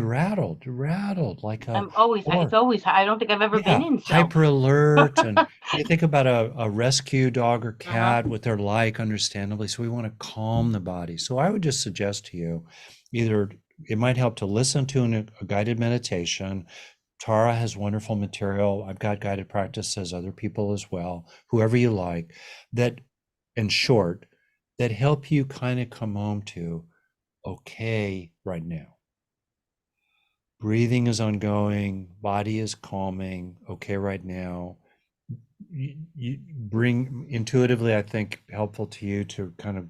B: rattled like a,
C: It's
B: or
C: always, I don't think I've ever been
B: yeah,
C: in, so.
B: hyper alert. And you think about a rescue dog or
C: Uh-huh.
B: cat, what they're like, understandably. So we want to calm the body. So I would just suggest to you, either it might help to listen to a guided meditation. Tara has wonderful material. I've got guided practices, other people as well, whoever you like, that, in short, that help you kind of come home to, okay, right now. Breathing is ongoing, body is calming, okay, right now. You bring intuitively, I think, helpful to you to kind of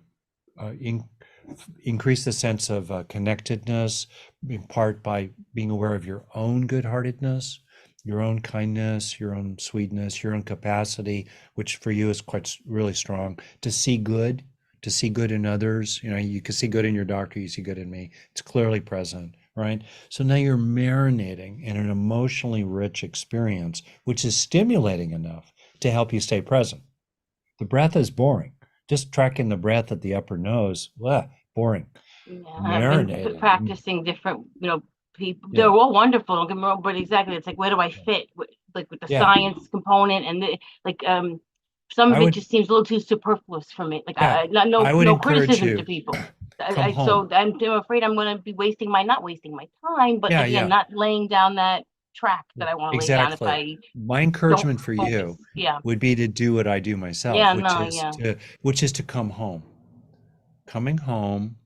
B: increase the sense of connectedness, in part by being aware of your own good-heartedness, your own kindness, your own sweetness, your own capacity, which for you is quite really strong, to see good, in others. You can see good in your doctor, you see good in me. It's clearly present, right? So now you're marinating in an emotionally rich experience, which is stimulating enough to help you stay present. The breath is boring. Just tracking the breath at the upper nose, boring.
C: Yeah, I've been
B: Marinating.
C: practicing different, people. They're
B: Yeah.
C: all wonderful. Don't get me wrong, but exactly, it's like, where do I fit? Like with the
B: Yeah.
C: science component and some
B: I
C: of it
B: would,
C: just seems a little too superfluous for me. Like,
B: yeah, I would
C: no
B: encourage
C: criticism to
B: you,
C: people.
B: come
C: So
B: home.
C: I'm afraid I'm going to be not wasting my time, but
B: Yeah,
C: again,
B: yeah,
C: not laying down that track
B: yeah,
C: that I want to lay down if
B: exactly.
C: I
B: My
C: don't
B: encouragement for
C: focus.
B: you
C: Yeah.
B: would be to do what I do myself,
C: Yeah. No. Yeah.
B: which is to come home. Coming home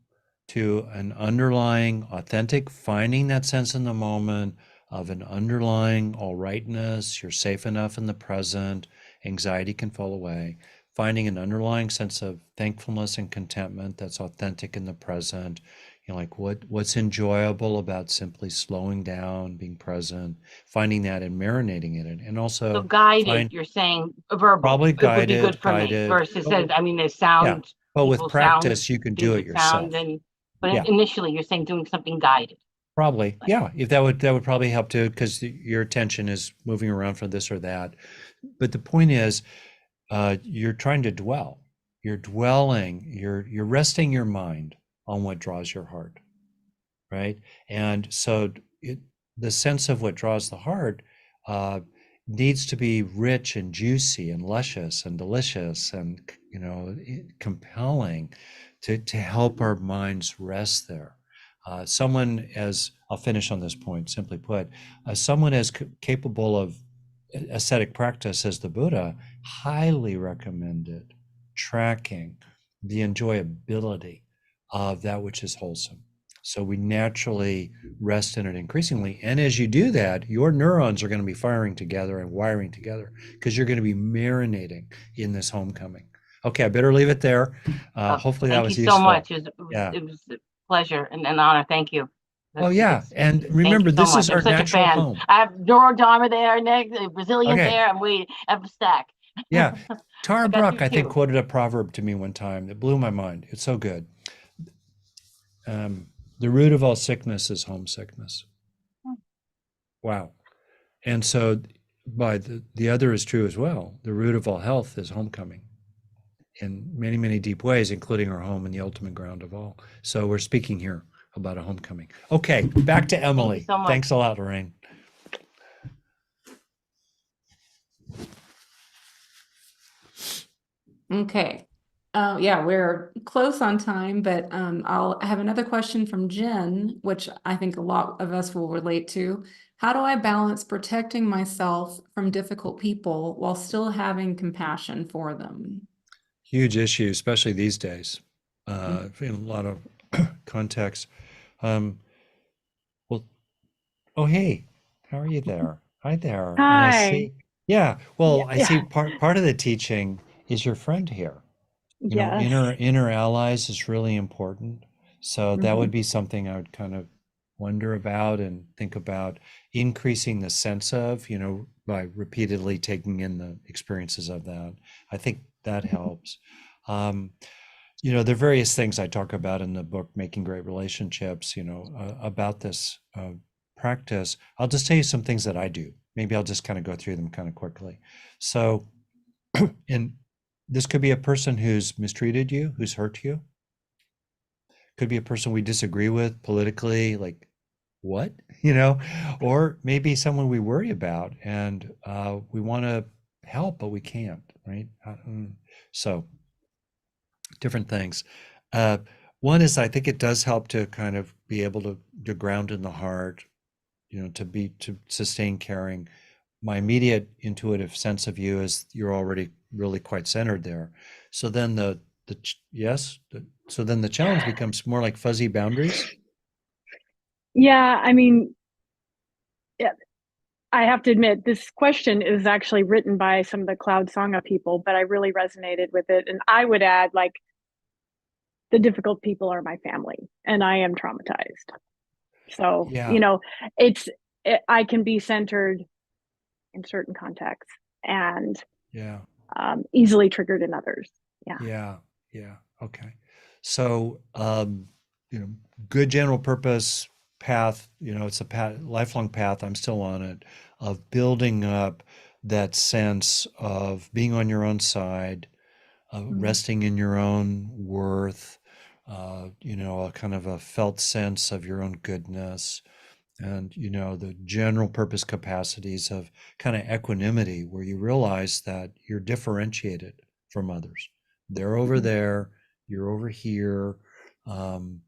B: to an underlying authentic, finding that sense in the moment of an underlying all rightness, you're safe enough in the present, anxiety can fall away, finding an underlying sense of thankfulness and contentment that's authentic in the present. Like what's enjoyable about simply slowing down, being present, finding that and marinating in it. And
C: So
B: also
C: guided,
B: find
C: you're saying verbal,
B: probably
C: it would be good for me
B: guided,
C: versus
B: but
C: I mean, there's
B: yeah,
C: sound,
B: but with
C: people sound,
B: practice, you can do it
C: music sound,
B: yourself.
C: but
B: Yeah,
C: initially you're saying doing something guided.
B: probably.
C: Like,
B: Yeah, if that would probably help too, because your attention is moving around from this or that. But the point is, you're trying to dwell. You're dwelling. You're resting your mind on what draws your heart, right? And so the sense of what draws the heart uh, needs to be rich and juicy and luscious and delicious and compelling to help our minds rest there. Someone as I'll finish on this point, simply put, someone as capable of ascetic practice as the Buddha highly recommended tracking the enjoyability of that which is wholesome. So we naturally rest in it increasingly. And as you do that, your neurons are going to be firing together and wiring together because you're going to be marinating in this homecoming. Okay, I better leave it there. Hopefully that
C: thank you
B: was
C: so
B: useful.
C: much.
B: Yeah.
C: It was a pleasure and an honor. Thank you.
B: Oh, yeah. And
C: Thank you
B: remember,
C: so
B: this
C: much.
B: is
C: I'm
B: our
C: such a
B: natural
C: fan.
B: home.
C: I have Neurodharma there next, Resilient
B: Okay.
C: there. I'm waiting. I have a stack.
B: Yeah. Tara
C: I got
B: Brooke,
C: you
B: I think,
C: too.
B: quoted a proverb to me one time that blew my mind. It's so good. The root of all sickness is homesickness. Wow. And so, by the other is true as well. The root of all health is homecoming in many, many deep ways, including our home and the ultimate ground of all. So we're speaking here about a homecoming. Okay, back to
C: Thank you
B: Emily.
C: so much.
B: Thanks a lot, Lorraine.
A: Okay. Yeah, we're close on time, but I'll have another question from Jen, which I think a lot of us will relate to. How do I balance protecting myself from difficult people while still having compassion for them?
B: Huge issue, especially these days, in a lot of contexts. Um, well, oh, hey, how are you there? Hi there. And I
D: Hi.
B: see, yeah, well,
D: Yeah.
B: I see
D: Yeah.
B: part of the teaching is your friend here.
D: Yes.
B: Inner allies is really important. So that would
A: Mhm.
B: be something I would kind of wonder about and think about increasing the sense of, by repeatedly taking in the experiences of that. I think that helps. Um, there are various things I talk about in the book, Making Great Relationships, about this practice. I'll just tell you some things that I do. Maybe I'll just kind of go through them kind of quickly. So, and this could be a person who's mistreated you, who's hurt you. could be a person we disagree with politically, like what, you know, or maybe someone we worry about and we want to help, but we can't, right? So different things. Uh, One is I think it does help to kind of be able to ground in the heart, you know, to sustain caring. My immediate intuitive sense of you is you're already really quite centered there. So then so then the challenge becomes more like fuzzy boundaries.
D: Yeah, I mean, yeah, I have to admit, this question is actually written by some of the Cloud Sangha people, but I really resonated with it. And I would add, like, the difficult people are my family, and I am traumatized. So,
B: Yeah,
D: it's, I can be centered in certain contexts and
B: yeah.
D: easily triggered in others. Yeah.
B: Yeah, yeah. Okay. So, you know, good general purpose path, you know, it's a lifelong path. I'm still on it of building up that sense of being on your own side,
D: Mm.
B: resting in your own worth, you know, a kind of a felt sense of your own goodness, and you know the general purpose capacities of kind of equanimity where you realize that you're differentiated from others. They're over
D: Mm.
B: there, you're over here. um,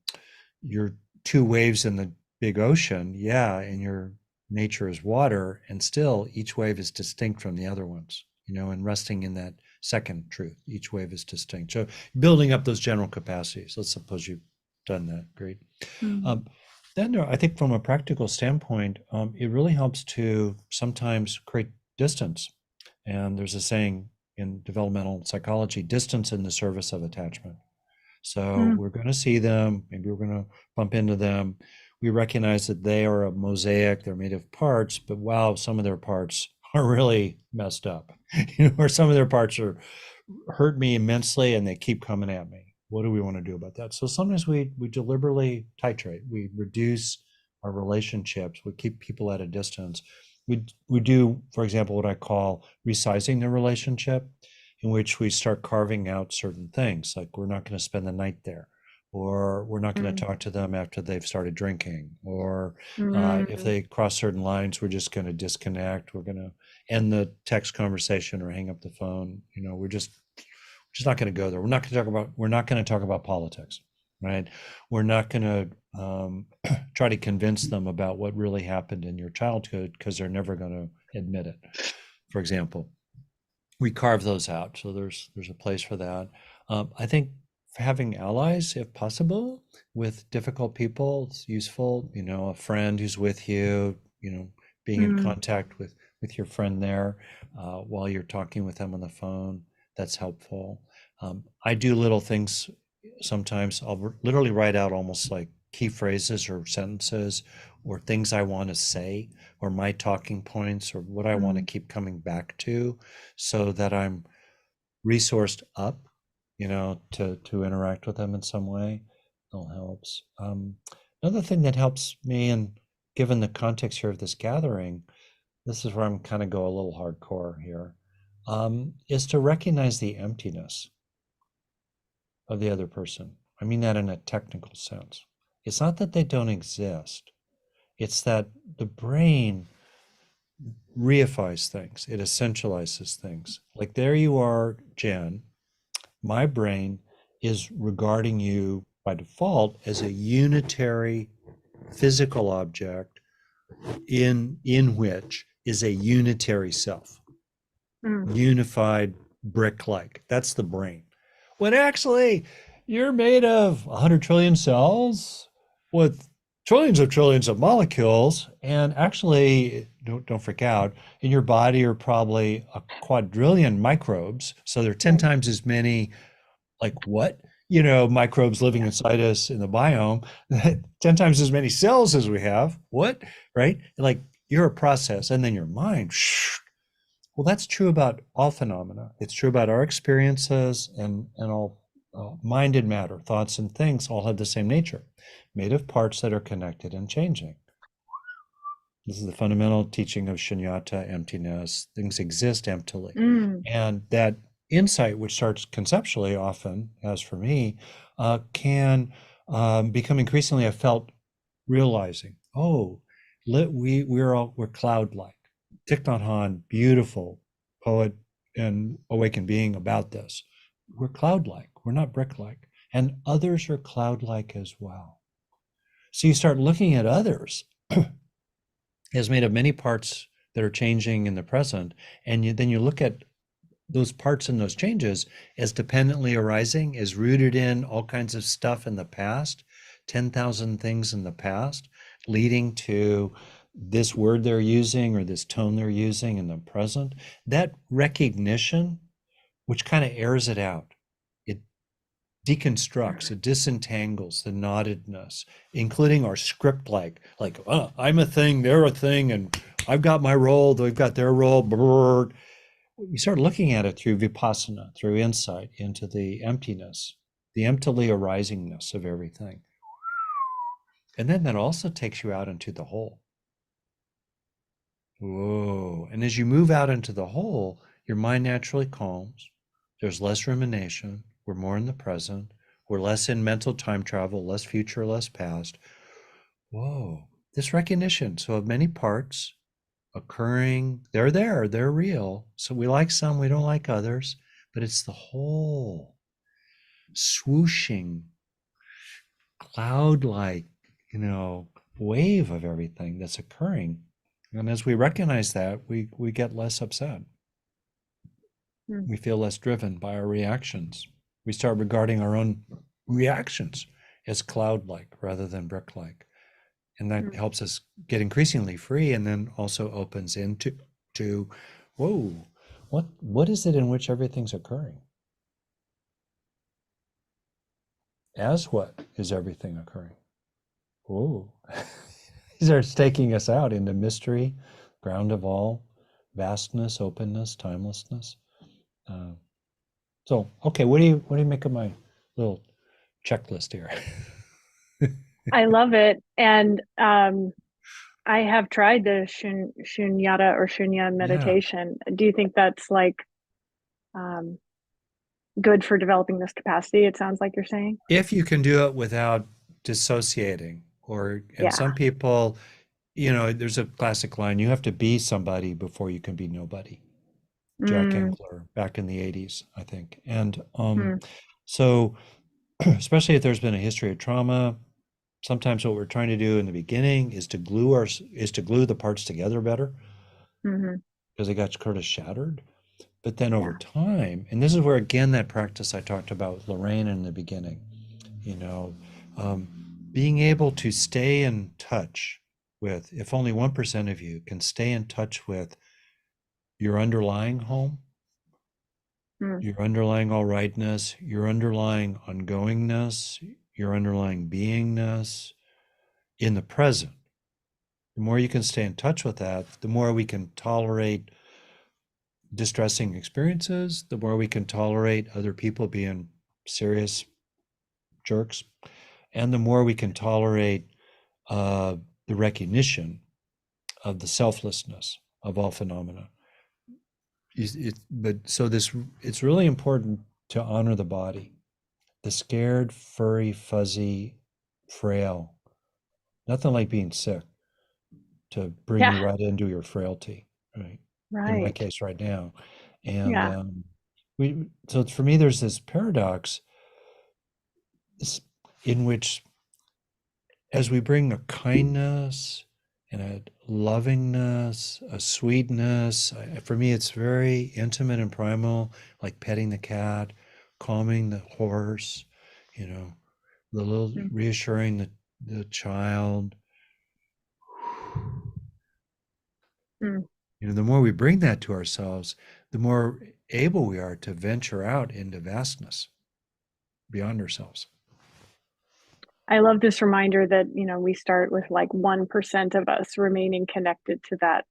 B: you're two waves in the big ocean, yeah, and your nature is water, and still each wave is distinct from the other ones, you know, and resting in that second truth, each wave is distinct. So building up those general capacities, let's suppose you've done that, great.
D: Mm.
B: um, then I think from a practical standpoint, it really helps to sometimes create distance. And there's a saying in developmental psychology, distance in the service of attachment. So
D: Mm.
B: we're going to see them, maybe we're going to bump into them. We recognize that they are a mosaic, they're made of parts, but wow, some of their parts are really messed up. You know, or some of their parts are hurt me immensely and they keep coming at me. What do we want to do about that? So sometimes we deliberately titrate, we reduce our relationships, we keep people at a distance. We do, for example, what I call resizing the relationship, in which we start carving out certain things, like we're not going to spend the night there, or we're not going to
D: Mm.
B: talk to them after they've started drinking, or if
D: Mm.
B: they cross certain lines, we're just going to disconnect. We're going to end the text conversation or hang up the phone. You know, we're just not going to go there. We're not going to talk about politics, right? We're not going to try to convince them about what really happened in your childhood because they're never going to admit it. For example, we carve those out. So there's a place for that. I think having allies, if possible, with difficult people, it's useful. You know, a friend who's with you. You know, being in
D: Mm.
B: contact with your friend there while you're talking with them on the phone. That's helpful. I do little things. Sometimes I'll literally write out almost like key phrases or sentences or things I want to say or my talking points or what I want to
D: Mm.
B: keep coming back to so that I'm resourced up, you know, to interact with them in some way. All helps. Another thing that helps me, and given the context here of this gathering, this is where I'm kind of go a little hardcore here, is to recognize the emptiness of the other person. I mean that in a technical sense. It's not that they don't exist. It's that the brain reifies things, it essentializes things. Like there you are, Jen. My brain is regarding you by default as a unitary physical object in which is a unitary self,
D: Mm.
B: unified brick like. That's the brain. When actually you're made of 100 trillion cells with trillions of molecules, and actually don't freak out, in your body are probably a quadrillion microbes, so there are 10
D: Right.
B: times as many, like what, you know, microbes living inside us in the biome, 10 times as many cells as we have, what, right? Like you're a process, and then your mind, well, that's true about all phenomena. It's true about our experiences, and all mind and matter, thoughts and things all have the same nature, made of parts that are connected and changing. This is the fundamental teaching of shunyata, emptiness. Things exist emptily.
D: Mm.
B: And that insight, which starts conceptually often, as for me, can become increasingly, I felt realizing, oh, we're cloud-like. Thich Nhat Hanh, beautiful poet and awakened being about this. We're cloud-like, we're not brick-like, and others are cloud-like as well. So you start looking at others as made of many parts that are changing in the present, and then you look at those parts and those changes as dependently arising, as rooted in all kinds of stuff in the past, 10,000 things in the past, leading to this word they're using or this tone they're using in the present. That recognition, which kind of airs it out, it deconstructs, it disentangles the knottedness, including our script like, oh, I'm a thing, they're a thing, and I've got my role, they've got their role. Brrr. You start looking at it through vipassana, through insight into the emptiness, the emptily arisingness of everything. And then that also takes you out into the whole. Whoa. And as you move out into the whole, your mind naturally calms. There's less rumination. We're more in the present. We're less in mental time travel, less future, less past. Whoa. This recognition. So of many parts occurring, they're there, they're real. So we like some, we don't like others, but it's the whole swooshing, cloud-like, wave of everything that's occurring. And as we recognize that, we get less upset. We feel less driven by our reactions. We start regarding our own reactions as cloud-like rather than brick-like. And that helps us get increasingly free, and then also opens into whoa, what is it in which everything's occurring? As what is everything occurring? Whoa. He starts taking us out into mystery, ground of all, vastness, openness, timelessness. So, okay, what do you make of my little checklist here?
D: I love it. And I have tried the shunyata or shunya meditation. Do you think that's like good for developing this capacity? It sounds like you're saying.
B: If you can do it without dissociating, and
D: Yeah.
B: some people, there's a classic line, you have to be somebody before you can be nobody. Jack Inkler back in the 80s, I think. And so especially if there's been a history of trauma, sometimes what we're trying to do in the beginning is to glue the parts together better because they got sort of shattered. But then over time, and this is where again that practice I talked about with Lorraine in the beginning, being able to stay in touch with, if only 1% of you can stay in touch with your underlying home, your underlying all rightness, your underlying ongoingness, your underlying beingness in the present. The more you can stay in touch with that, the more we can tolerate distressing experiences, the more we can tolerate other people being serious jerks, and the more we can tolerate the recognition of the selflessness of all phenomena. It's really important to honor the body, the scared, furry, fuzzy, frail. Nothing like being sick to bring you right into your frailty, right? In my case right now. And so for me, there's this paradox in which as we bring a kindness and a lovingness, a sweetness, for me, it's very intimate and primal, like petting the cat, calming the horse, the little reassuring the child. The more we bring that to ourselves, the more able we are to venture out into vastness beyond ourselves.
D: I love this reminder that, we start with like 1% of us remaining connected to that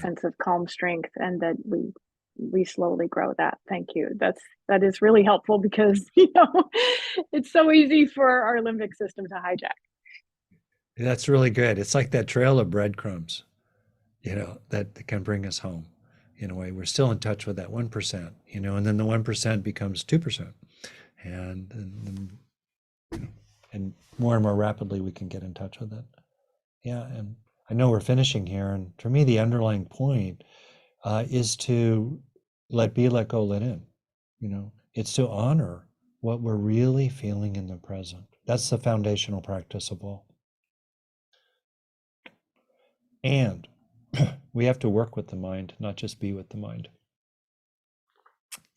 D: sense of calm strength, and that we slowly grow that. Thank you. That is really helpful because, it's so easy for our limbic system to hijack.
B: That's really good. It's like that trail of breadcrumbs, that can bring us home. In a way, we're still in touch with that 1%, and then the 1% becomes 2%. And and more rapidly we can get in touch with it. Yeah, and I know we're finishing here, and for me, the underlying point is to let be, let go, let in. It's to honor what we're really feeling in the present. That's the foundational practice of all. And we have to work with the mind, not just be with the mind.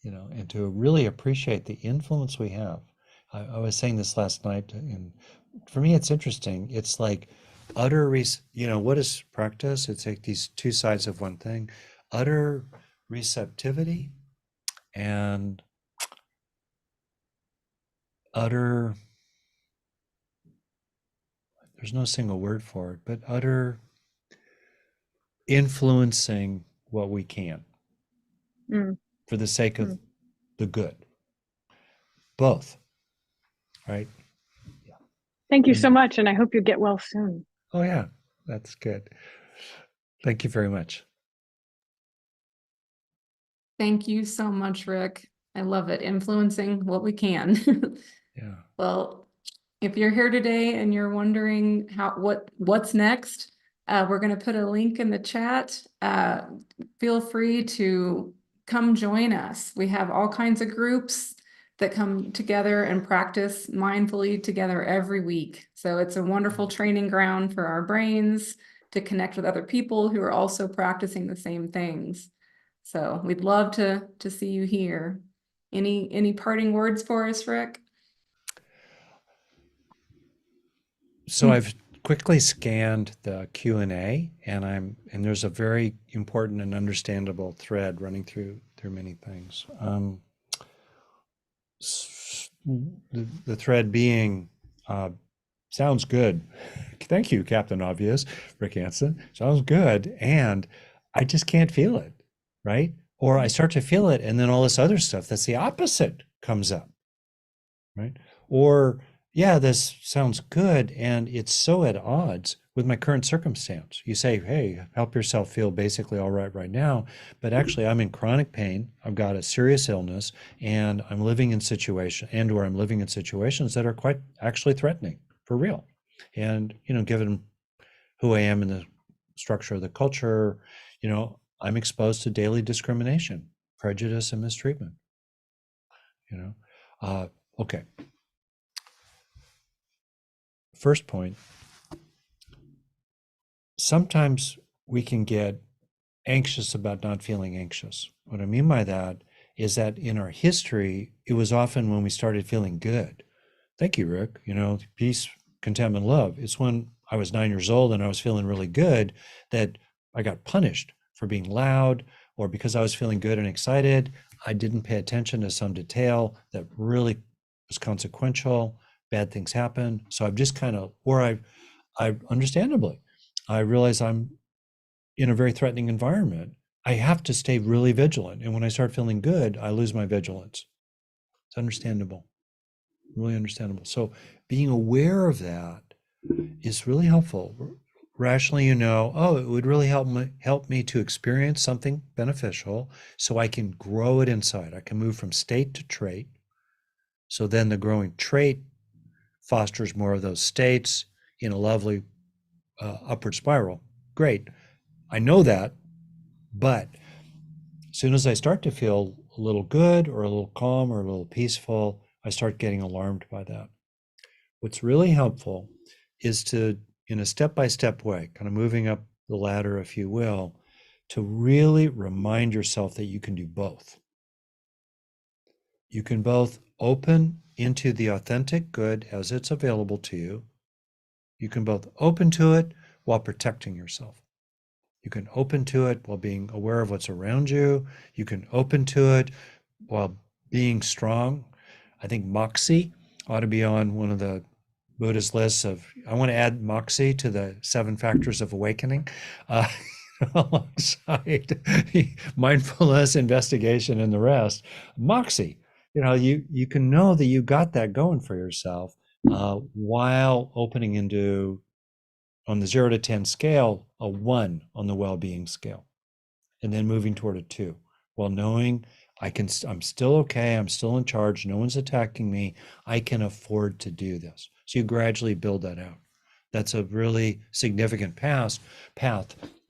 B: And to really appreciate the influence we have. I was saying this last night, and for me, it's interesting. It's like utter, what is practice? It's like these two sides of one thing: utter receptivity and utter, there's no single word for it, but utter influencing what we can for the sake of the good. Both, right? Yeah.
D: Thank you so much, and I hope you get well soon.
B: Oh, yeah, that's good. Thank you very much.
A: Thank you so much, Rick. I love it. Influencing what we can.
B: Yeah.
A: Well, if you're here today and you're wondering what's next, we're going to put a link in the chat. Feel free to come join us. We have all kinds of groups that come together and practice mindfully together every week. So it's a wonderful training ground for our brains to connect with other people who are also practicing the same things. So we'd love to see you here. Any parting words for us, Rick?
B: So I've quickly scanned the Q&A, and there's a very important and understandable thread running through many things. The thread being, sounds good. Thank you, Captain Obvious, Rick Hanson. Sounds good, and I just can't feel it, right? Or I start to feel it, and then all this other stuff that's the opposite comes up, right? Or, yeah, this sounds good, and it's so at odds with my current circumstance. You say, hey, help yourself feel basically all right now, but actually I'm in chronic pain, I've got a serious illness, and I'm living in situations that are quite actually threatening, for real. And, given who I am in the structure of the culture, I'm exposed to daily discrimination, prejudice, and mistreatment. Okay. First point, sometimes we can get anxious about not feeling anxious. What I mean by that is that in our history, it was often when we started feeling good. Thank you, Rick. Peace, contentment, love. It's when I was 9 years old and I was feeling really good that I got punished for being loud, or because I was feeling good and excited, I didn't pay attention to some detail that really was consequential. Bad things happen. So I've just I understandably, I realize I'm in a very threatening environment. I have to stay really vigilant. And when I start feeling good, I lose my vigilance. It's understandable, really understandable. So being aware of that is really helpful. Rationally, it would really help me to experience something beneficial so I can grow it inside. I can move from state to trait. So then the growing trait fosters more of those states in a lovely upward spiral. Great. I know that, but as soon as I start to feel a little good or a little calm or a little peaceful, I start getting alarmed by that. What's really helpful is to, in a step-by-step way, kind of moving up the ladder, if you will, to really remind yourself that you can do both. You can both open into the authentic good as it's available to you. You can both open to it while protecting yourself. You can open to it while being aware of what's around you. You can open to it while being strong. I think moxie ought to be on one of the Buddhist lists I want to add moxie to the 7 factors of awakening, alongside mindfulness, investigation, and the rest. Moxie, you can know that you got that going for yourself while opening into, on the 0 to 10 scale, a 1 on the well-being scale, and then moving toward a 2, while knowing I'm still okay, I'm still in charge, no one's attacking me, I can afford to do this. So you gradually build that out. That's a really significant path,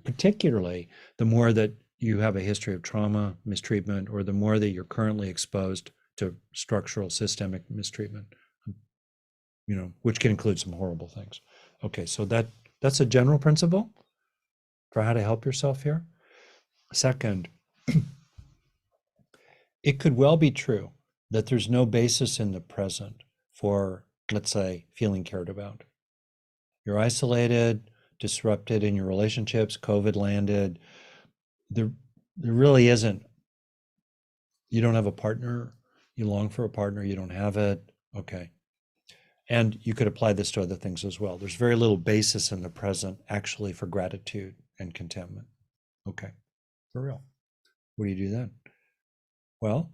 B: particularly the more that you have a history of trauma, mistreatment, or the more that you're currently exposed to structural systemic mistreatment, which can include some horrible things. Okay, so that's a general principle for how to help yourself here. Second, it could well be true that there's no basis in the present for, let's say, feeling cared about. You're isolated, disrupted in your relationships, COVID landed. There really isn't. You don't have a partner. You long for a partner. You don't have it. Okay. And you could apply this to other things as well. There's very little basis in the present actually for gratitude and contentment. Okay. For real. What do you do then? Well,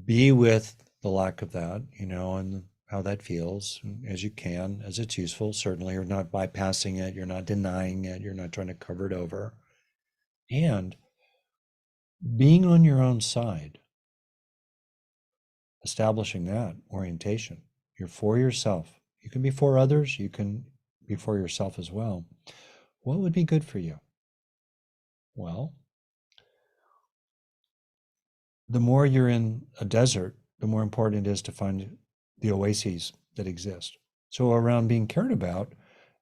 B: be with the lack of that, and how that feels as you can, as it's useful. Certainly, you're not bypassing it, you're not denying it, you're not trying to cover it over. And being on your own side, establishing that orientation. You're for yourself. You can be for others, you can be for yourself as well. What would be good for you? Well, the more you're in a desert, the more important it is to find the oases that exist. So around being cared about,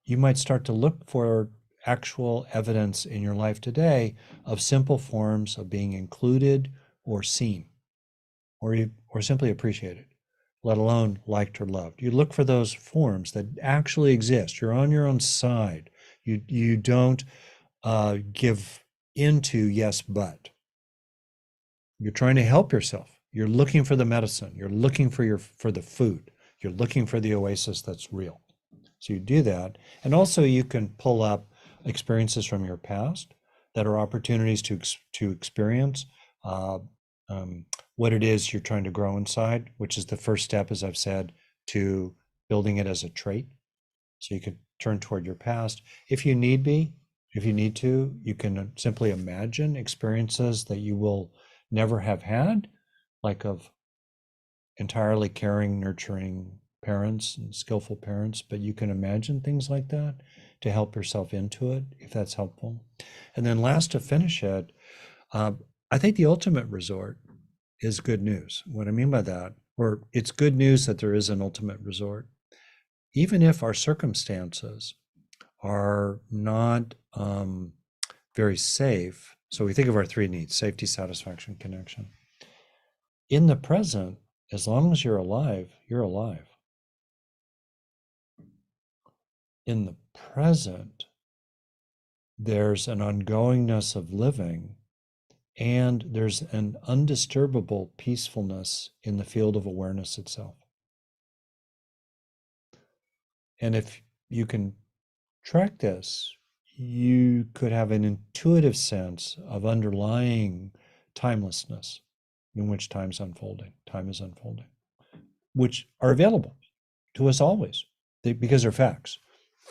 B: you might start to look for actual evidence in your life today of simple forms of being included or seen, or simply appreciated, let alone liked or loved. You look for those forms that actually exist. You're on your own side. You don't give into yes, but. You're trying to help yourself. You're looking for the medicine. You're looking for the food. You're looking for the oasis that's real. So you do that. And also you can pull up experiences from your past that are opportunities to experience what it is you're trying to grow inside, which is the first step, as I've said, to building it as a trait. So you could turn toward your past. If you need to, you can simply imagine experiences that you will never have had, like of entirely caring, nurturing parents and skillful parents, but you can imagine things like that to help yourself into it, if that's helpful. And then last, to finish it, I think the ultimate resort is good news. What I mean by that, or it's good news that there is an ultimate resort. Even if our circumstances are not very safe, so we think of our three needs: safety, satisfaction, connection. In the present, as long as you're alive, you're alive. In the present, there's an ongoingness of living, and there's an undisturbable peacefulness in the field of awareness itself. And if you can track this, you could have an intuitive sense of underlying timelessness in which time is unfolding, which are available to us always because they're facts.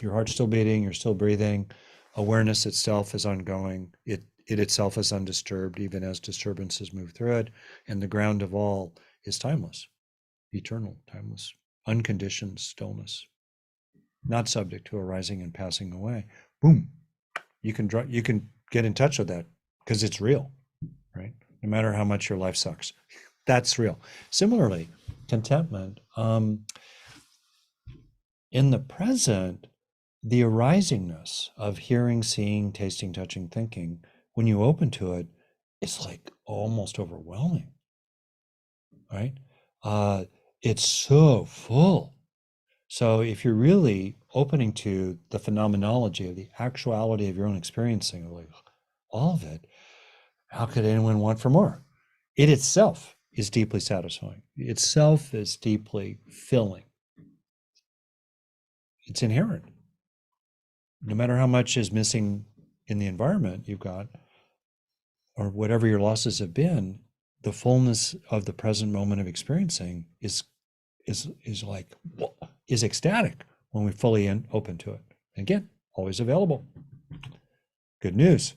B: Your heart's still beating, you're still breathing, awareness itself is ongoing, it itself is undisturbed, even as disturbances move through it, and the ground of all is timeless, eternal, timeless, unconditioned stillness, not subject to arising and passing away. Boom. You can get in touch with that because it's real, right? No matter how much your life sucks, that's real. Similarly, contentment. In the present, the arisingness of hearing, seeing, tasting, touching, thinking, when you open to it, it's like almost overwhelming, right? It's so full. So if you're really opening to the phenomenology of the actuality of your own experiencing, like all of it, how could anyone want for more? It itself is deeply satisfying. Itself is deeply filling. It's inherent. No matter how much is missing in the environment you've got, or whatever your losses have been, the fullness of the present moment of experiencing is ecstatic when we fully open to it. Again, always available. Good news.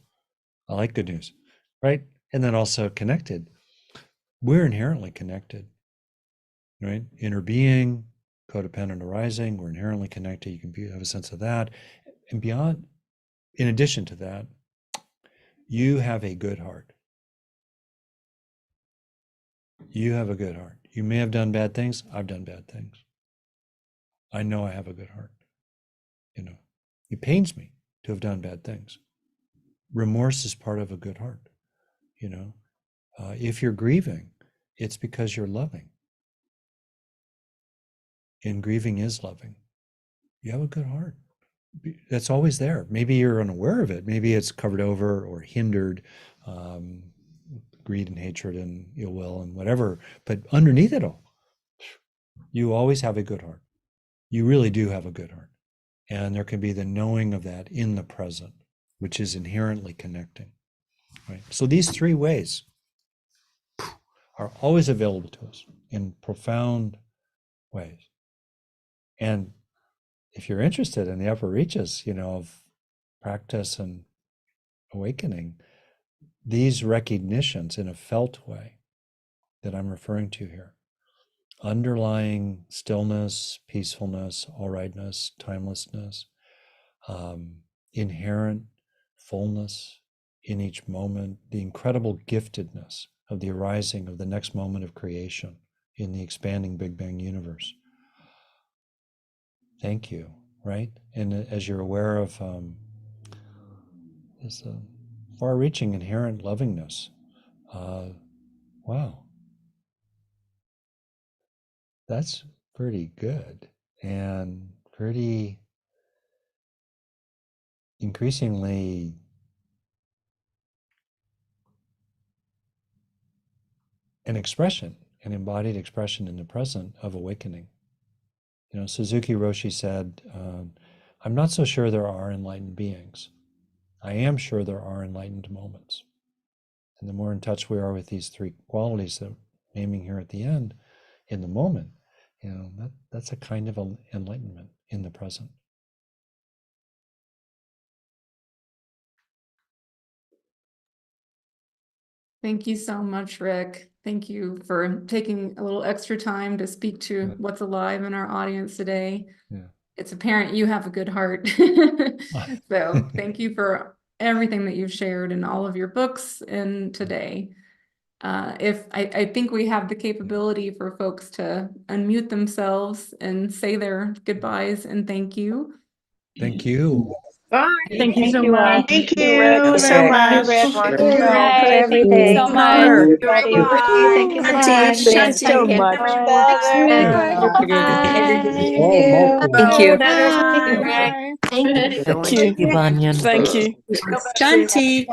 B: I like good news, right? And then also connected. We're inherently connected, right? Inner being, codependent arising. We're inherently connected. You can have a sense of that. And beyond, in addition to that, you have a good heart. You have a good heart. You may have done bad things. I've done bad things. I know I have a good heart. You know, it pains me to have done bad things. Remorse is part of a good heart. You know, if you're grieving, it's because you're loving. And grieving is loving. You have a good heart. That's always there. Maybe you're unaware of it. Maybe it's covered over or hindered, greed and hatred and ill will and whatever. But underneath it all, you always have a good heart. You really do have a good heart. And there can be the knowing of that in the present, which is inherently connecting. Right? So these three ways are always available to us in profound ways. And if you're interested in the upper reaches, you know, of practice and awakening, these recognitions in a felt way that I'm referring to here, underlying stillness, peacefulness, all rightness, timelessness, inherent fullness in each moment, the incredible giftedness of the arising of the next moment of creation in the expanding Big Bang universe. Thank you, right? And as you're aware of this far-reaching inherent lovingness, wow, that's pretty good and pretty increasingly an expression, an embodied expression in the present of awakening. You know, Suzuki Roshi said, I'm not so sure there are enlightened beings. I am sure there are enlightened moments. And the more in touch we are with these three qualities that I'm naming here at the end, in the moment, you know, that's a kind of enlightenment in the present.
A: Thank you so much, Rick. Thank you for taking a little extra time to speak to what's alive in our audience today.
B: Yeah.
A: It's apparent you have a good heart. So thank you for everything that you've shared in all of your books and today. If I think we have the capability for folks to unmute themselves and say their goodbyes and thank you.
B: Thank you.
D: Bye. Thank you so
C: you all.
D: much.
E: Thank
D: Rick.
E: you so much.
D: Thank
E: Thank you all for
C: Bye. Thank you so
E: everything.
C: much.
E: Everybody, Ricky, thank you so much. Thank you so much.
B: Oh, multiple.
E: Thank you.
C: Thank you.
E: Thank you, Banyan.
D: Thank you.
E: Shanti.